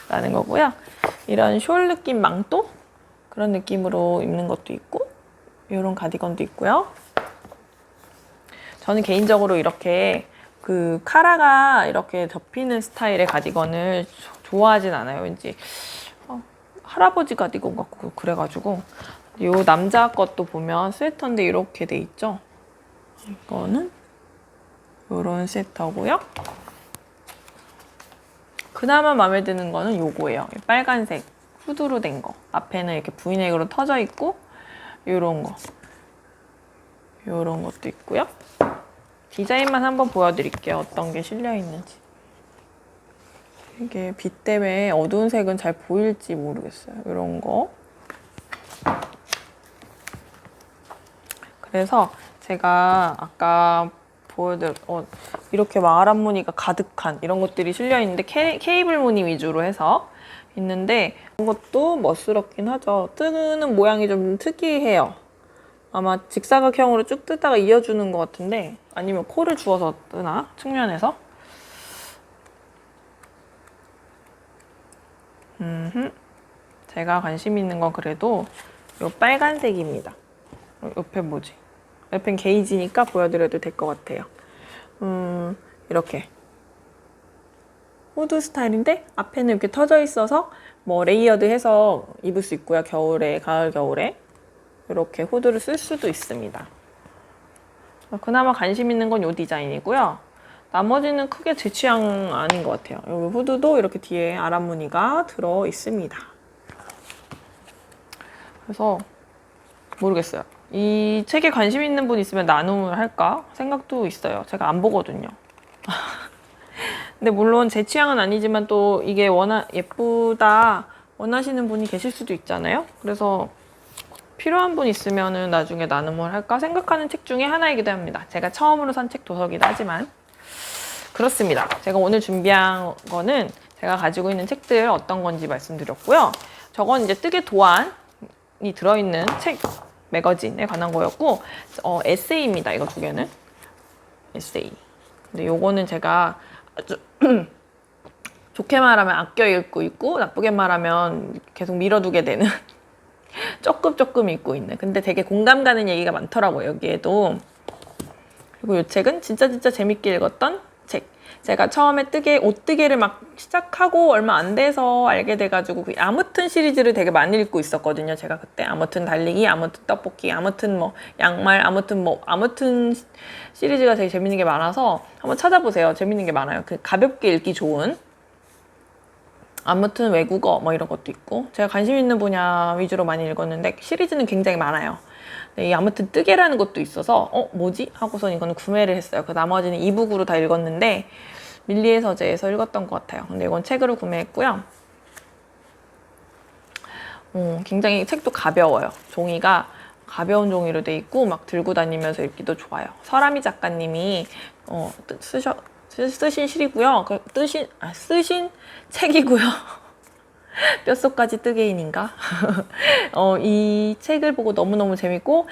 라는 거고요. 이런 숄 느낌 망토? 그런 느낌으로 입는 것도 있고 이런 가디건도 있고요. 저는 개인적으로 이렇게 그 카라가 이렇게 접히는 스타일의 가디건을 좋아하진 않아요. 왠지 할아버지 가디건 같고 그래가지고. 이 남자 것도 보면 스웨터인데 이렇게 돼 있죠. 이거는 요런 스웨터고요. 그나마 마음에 드는 거는 요거예요. 빨간색 후드로 된 거. 앞에는 이렇게 V넥으로 터져 있고 요런 거. 요런 것도 있고요. 디자인만 한번 보여드릴게요. 어떤 게 실려 있는지. 이게 빛 때문에 어두운 색은 잘 보일지 모르겠어요. 이런 거. 그래서 제가 아까 이렇게 마하람 무늬가 가득한 이런 것들이 실려 있는데 케이블 무늬 위주로 해서 있는데 이것도 멋스럽긴 하죠. 뜨는 모양이 좀 특이해요. 아마 직사각형으로 쭉 뜨다가 이어주는 것 같은데, 아니면 코를 주워서 뜨나? 측면에서. 제가 관심 있는 건 그래도 이 빨간색입니다. 옆에 뭐지? 옆엔 게이지니까 보여드려도 될 것 같아요. 이렇게 후드 스타일인데 앞에는 이렇게 터져 있어서 뭐 레이어드 해서 입을 수 있고요. 겨울에, 가을 겨울에 이렇게 후드를 쓸 수도 있습니다. 그나마 관심 있는 건 이 디자인이고요. 나머지는 크게 제 취향 아닌 것 같아요. 여기 후드도 이렇게 뒤에 아람 무늬가 들어 있습니다. 그래서 모르겠어요. 이 책에 관심 있는 분 있으면 나눔을 할까 생각도 있어요. 제가 안 보거든요. 근데 물론 제 취향은 아니지만 또 이게 예쁘다 원하시는 분이 계실 수도 있잖아요. 그래서 필요한 분 있으면은 나중에 나눔을 할까 생각하는 책 중에 하나이기도 합니다. 제가 처음으로 산 책 도서기도 하지만 그렇습니다. 제가 오늘 준비한 거는 제가 가지고 있는 책들 어떤 건지 말씀드렸고요. 저건 이제 뜨개 도안이 들어있는 책 매거진에 관한 거였고, 에세이입니다. 이거 두 개는 에세이. 근데 요거는 제가 아주 좋게 말하면 아껴 읽고 있고, 나쁘게 말하면 계속 밀어두게 되는 조금 읽고 있는. 근데 되게 공감 가는 얘기가 많더라고요, 여기에도. 그리고 이 책은 진짜 재밌게 읽었던 책. 제가 처음에 옷뜨개를 막 시작하고 얼마 안 돼서 알게 돼가지고 그 아무튼 시리즈를 되게 많이 읽고 있었거든요. 제가 그때 아무튼 달리기, 아무튼 떡볶이, 아무튼 뭐 양말, 아무튼 시리즈가 되게 재밌는 게 많아서 한번 찾아보세요. 재밌는 게 많아요. 그 가볍게 읽기 좋은. 아무튼 외국어 뭐 이런 것도 있고, 제가 관심 있는 분야 위주로 많이 읽었는데 시리즈는 굉장히 많아요. 네, 이 아무튼 뜨개라는 것도 있어서 뭐지? 하고선 이거는 구매를 했어요. 그 나머지는 이북으로 다 읽었는데 밀리의 서재에서 읽었던 것 같아요. 근데 이건 책으로 구매했고요. 굉장히 책도 가벼워요. 종이가 가벼운 종이로 돼 있고 막 들고 다니면서 읽기도 좋아요. 설아미 작가님이 쓰신 실이고요. 쓰신 책이고요. 뼛속까지 뜨개인인가? 이 책을 보고 너무너무 재밌고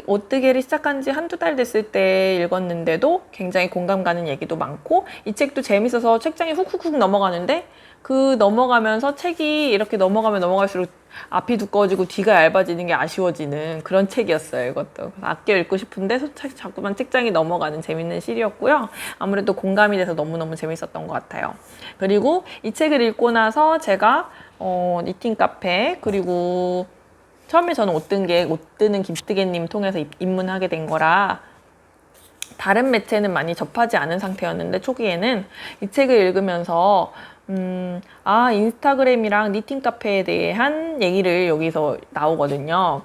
옷뜨개를 시작한 지 한두 달 됐을 때 읽었는데도 굉장히 공감 가는 얘기도 많고 이 책도 재밌어서 책장이 훅훅훅 넘어가는데 그 넘어가면서 책이 이렇게 넘어가면 넘어갈수록 앞이 두꺼워지고 뒤가 얇아지는 게 아쉬워지는 그런 책이었어요. 이것도 아껴 읽고 싶은데 자꾸만 책장이 넘어가는 재밌는 시리였고요. 아무래도 공감이 돼서 너무너무 재밌었던 것 같아요. 그리고 이 책을 읽고 나서 제가 니팅 카페 그리고 처음에 저는 옷 뜨는 김뜨개님 통해서 입문하게 된 거라 다른 매체는 많이 접하지 않은 상태였는데 초기에는 이 책을 읽으면서 인스타그램이랑 니팅 카페에 대한 얘기를 여기서 나오거든요.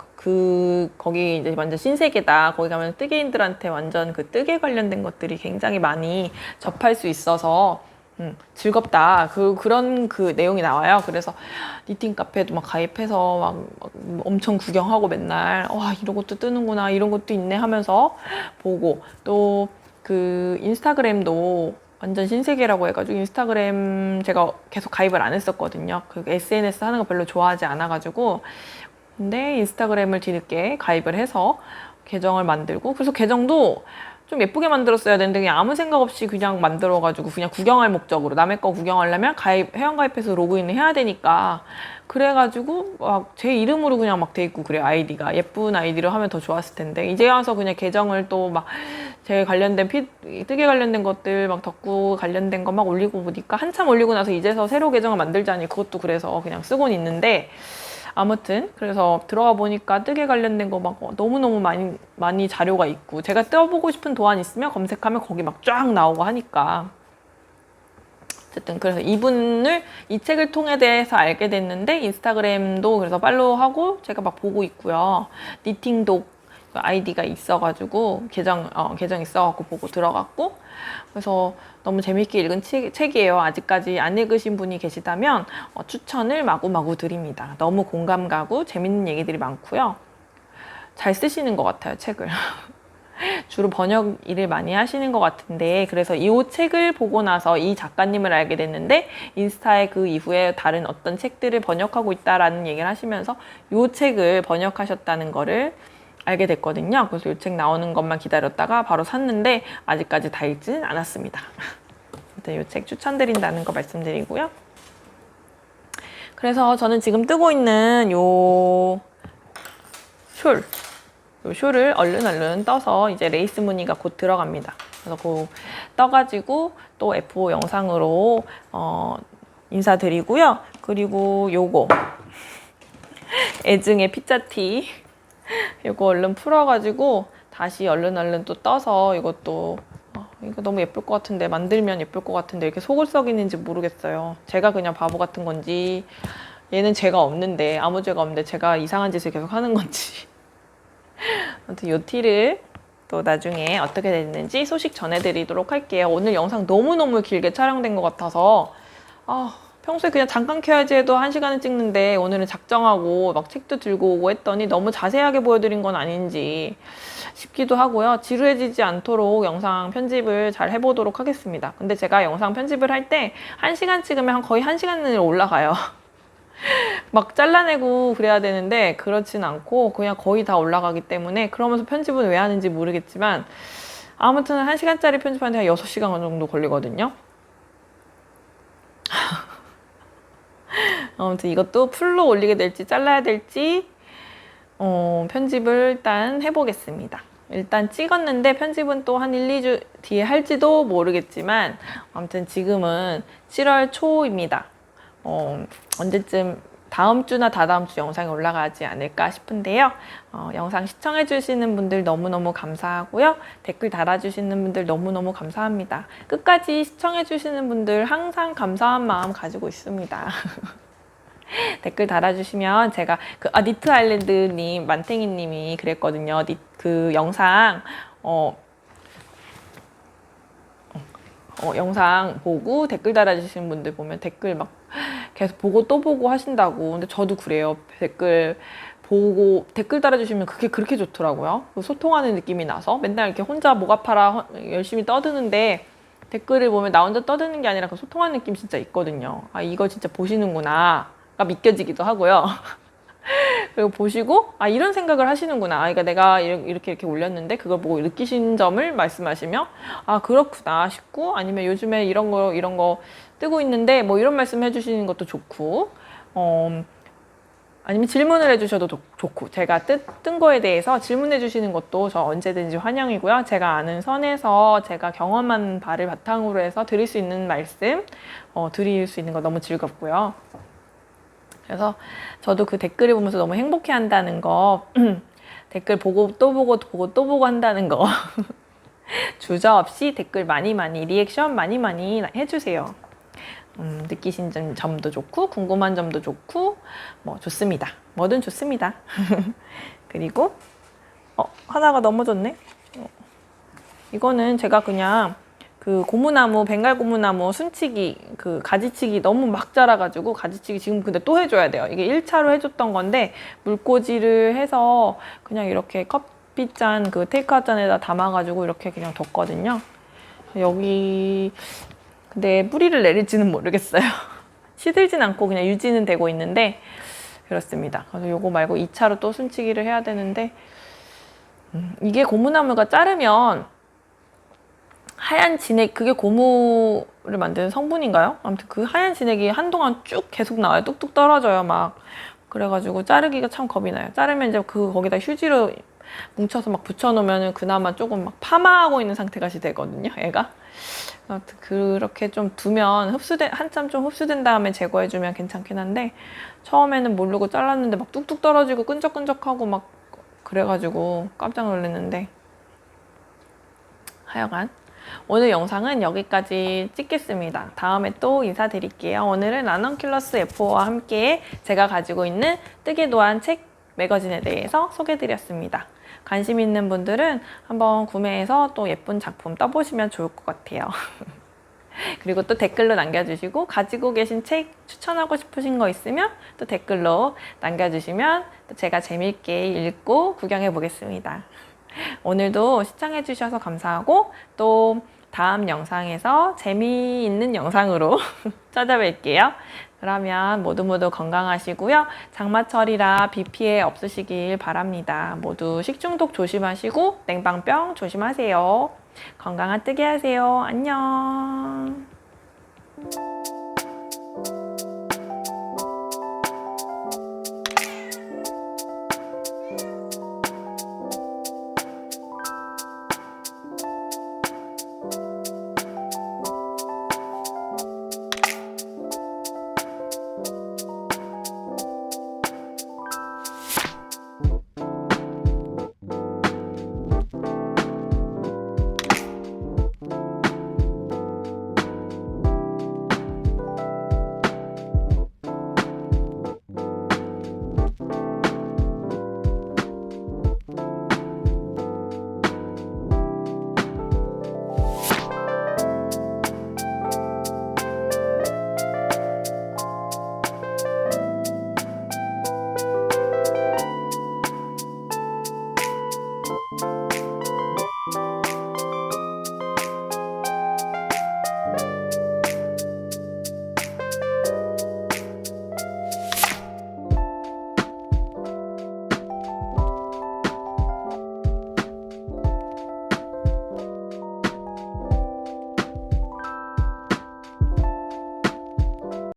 거기 이제 완전 신세계다. 거기 가면 뜨개인들한테 완전 그 뜨개 관련된 것들이 굉장히 많이 접할 수 있어서 즐겁다. 그런 내용이 나와요. 그래서 니팅 카페도 막 가입해서 막 엄청 구경하고 맨날 와 이런 것도 뜨는구나 이런 것도 있네 하면서 보고 또 그 인스타그램도 완전 신세계라고 해가지고 인스타그램 제가 계속 가입을 안 했었거든요. 그 SNS 하는 거 별로 좋아하지 않아가지고 근데 인스타그램을 뒤늦게 가입을 해서 계정을 만들고 그래서 계정도 좀 예쁘게 만들었어야 되는데 그냥 아무 생각 없이 그냥 만들어가지고 그냥 구경할 목적으로 남의 거 구경하려면 회원가입해서 로그인을 해야 되니까 그래가지고 막 제 이름으로 그냥 막 돼 있고 그래 아이디가 예쁜 아이디로 하면 더 좋았을 텐데 이제 와서 그냥 계정을 또 막 제 관련된 뜨개 관련된 것들 막 덕구 관련된 거 막 올리고 보니까 한참 올리고 나서 이제서 새로 계정을 만들자니 그것도 그래서 그냥 쓰곤 있는데 아무튼 그래서 들어가 보니까 뜨개 관련된 거 막 너무너무 많이 자료가 있고 제가 떼어보고 싶은 도안 있으면 검색하면 거기 막 쫙 나오고 하니까 어쨌든 그래서 이 책을 통해 대해서 알게 됐는데 인스타그램도 그래서 팔로우하고 제가 막 보고 있고요. 니팅독 아이디가 있어가지고 계정 있어갖고 보고 들어갔고 그래서 너무 재밌게 읽은 책이에요. 아직까지 안 읽으신 분이 계시다면 추천을 마구마구 드립니다. 너무 공감 가고 재밌는 얘기들이 많고요. 잘 쓰시는 것 같아요, 책을. 주로 번역 일을 많이 하시는 것 같은데 그래서 이 책을 보고 나서 이 작가님을 알게 됐는데 인스타에 그 이후에 다른 어떤 책들을 번역하고 있다라는 얘기를 하시면서 이 책을 번역하셨다는 거를 알게 됐거든요. 그래서 이 책 나오는 것만 기다렸다가 바로 샀는데 아직까지 다 읽지는 않았습니다. 이 책 추천드린다는 거 말씀드리고요. 그래서 저는 지금 뜨고 있는 요 숄을 얼른 떠서 이제 레이스 무늬가 곧 들어갑니다. 그래서 떠가지고 또 F5 영상으로 인사드리고요. 그리고 요거 애증의 피자티 이거 얼른 풀어가지고 다시 얼른 또 떠서 이것도 이거 너무 예쁠 것 같은데 만들면 예쁠 것 같은데 이렇게 속을 썩이는지 모르겠어요. 제가 그냥 바보 같은 건지 얘는 죄가 없는데 아무 죄가 없는데 제가 이상한 짓을 계속 하는 건지 아무튼 이 티를 또 나중에 어떻게 됐는지 소식 전해드리도록 할게요. 오늘 영상 너무너무 길게 촬영된 것 같아서 평소에 그냥 잠깐 켜야지 해도 1시간을 찍는데 오늘은 작정하고 막 책도 들고 오고 했더니 너무 자세하게 보여드린 건 아닌지 싶기도 하고요. 지루해지지 않도록 영상 편집을 잘 해보도록 하겠습니다. 근데 제가 영상 편집을 할 때 1시간 찍으면 거의 1시간을 올라가요. 막 잘라내고 그래야 되는데 그렇진 않고 그냥 거의 다 올라가기 때문에 그러면서 편집은 왜 하는지 모르겠지만 아무튼 1시간짜리 편집하는데 한 6시간 정도 걸리거든요. 아무튼 이것도 풀로 올리게 될지 잘라야 될지 편집을 일단 해보겠습니다. 일단 찍었는데 편집은 또 한 1, 2주 뒤에 할지도 모르겠지만 아무튼 지금은 7월 초입니다. 언제쯤 다음 주나 다다음 주 영상이 올라가지 않을까 싶은데요. 영상 시청해주시는 분들 너무너무 감사하고요. 댓글 달아주시는 분들 너무너무 감사합니다. 끝까지 시청해주시는 분들 항상 감사한 마음 가지고 있습니다. 댓글 달아주시면 제가 니트 아일랜드님, 만탱이님이 그랬거든요. 그 영상 영상 보고 댓글 달아주시는 분들 보면 댓글 막 계속 보고 또 보고 하신다고. 근데 저도 그래요. 댓글 보고 댓글 달아주시면 그게 그렇게 좋더라고요. 소통하는 느낌이 나서 맨날 이렇게 혼자 목 아파라 열심히 떠드는데 댓글을 보면 나 혼자 떠드는 게 아니라 그 소통하는 느낌 진짜 있거든요. 아, 이거 진짜 보시는구나가 믿겨지기도 하고요. 그리고 보시고 아, 이런 생각을 하시는구나. 아, 그러니까 내가 이렇게 올렸는데 그걸 보고 느끼신 점을 말씀하시며 아, 그렇구나 싶고, 아니면 요즘에 이런 거 뜨고 있는데 뭐 이런 말씀 해주시는 것도 좋고, 아니면 질문을 해주셔도 좋고, 제가 뜬 거에 대해서 질문해 주시는 것도 저 언제든지 환영이고요. 제가 아는 선에서 제가 경험한 바를 바탕으로 해서 드릴 수 있는 말씀 드릴 수 있는 거 너무 즐겁고요. 그래서 저도 그 댓글을 보면서 너무 행복해 한다는 거, 댓글 보고 또 보고 또 보고 한다는 거 주저없이 댓글 많이 리액션 많이 해주세요. 느끼신 점도 좋고 궁금한 점도 좋고 뭐 좋습니다. 뭐든 좋습니다. 그리고 하나가 넘어졌네. 이거는 제가 그냥 그 고무나무, 벵갈 고무나무 순치기, 그 가지치기 너무 막 자라가지고 가지치기 지금 근데 또 해줘야 돼요. 이게 1차로 해줬던 건데 물꽂이를 해서 그냥 이렇게 커피잔 그 테이크아웃 잔에다 담아가지고 이렇게 그냥 뒀거든요. 여기 근데 뿌리를 내릴지는 모르겠어요. 시들진 않고 그냥 유지는 되고 있는데 그렇습니다. 그래서 요거 말고 2차로 또 순치기를 해야 되는데 이게 고무나무가 자르면 하얀 진액, 그게 고무를 만드는 성분인가요? 아무튼 그 하얀 진액이 한동안 쭉 계속 나와요. 뚝뚝 떨어져요, 막. 그래가지고 자르기가 참 겁이 나요. 자르면 이제 거기다 휴지로 뭉쳐서 막 붙여놓으면 그나마 조금 막 파마하고 있는 상태가 되거든요, 얘가. 아무튼 그렇게 좀 두면 한참 좀 흡수된 다음에 제거해주면 괜찮긴 한데, 처음에는 모르고 잘랐는데 막 뚝뚝 떨어지고 끈적끈적하고 막 그래가지고 깜짝 놀랐는데, 하여간 오늘 영상은 여기까지 찍겠습니다. 다음에 또 인사드릴게요. 오늘은 아넌큘러스 F4와 함께 제가 가지고 있는 뜨개 도안 책 매거진에 대해서 소개드렸습니다. 관심 있는 분들은 한번 구매해서 또 예쁜 작품 떠보시면 좋을 것 같아요. 그리고 또 댓글로 남겨주시고, 가지고 계신 책 추천하고 싶으신 거 있으면 또 댓글로 남겨주시면 또 제가 재밌게 읽고 구경해 보겠습니다. 오늘도 시청해주셔서 감사하고 또 다음 영상에서 재미있는 영상으로 찾아뵐게요. 그러면 모두 건강하시고요. 장마철이라 비 피해 없으시길 바랍니다. 모두 식중독 조심하시고 냉방병 조심하세요. 건강한 뜨개 하세요. 안녕.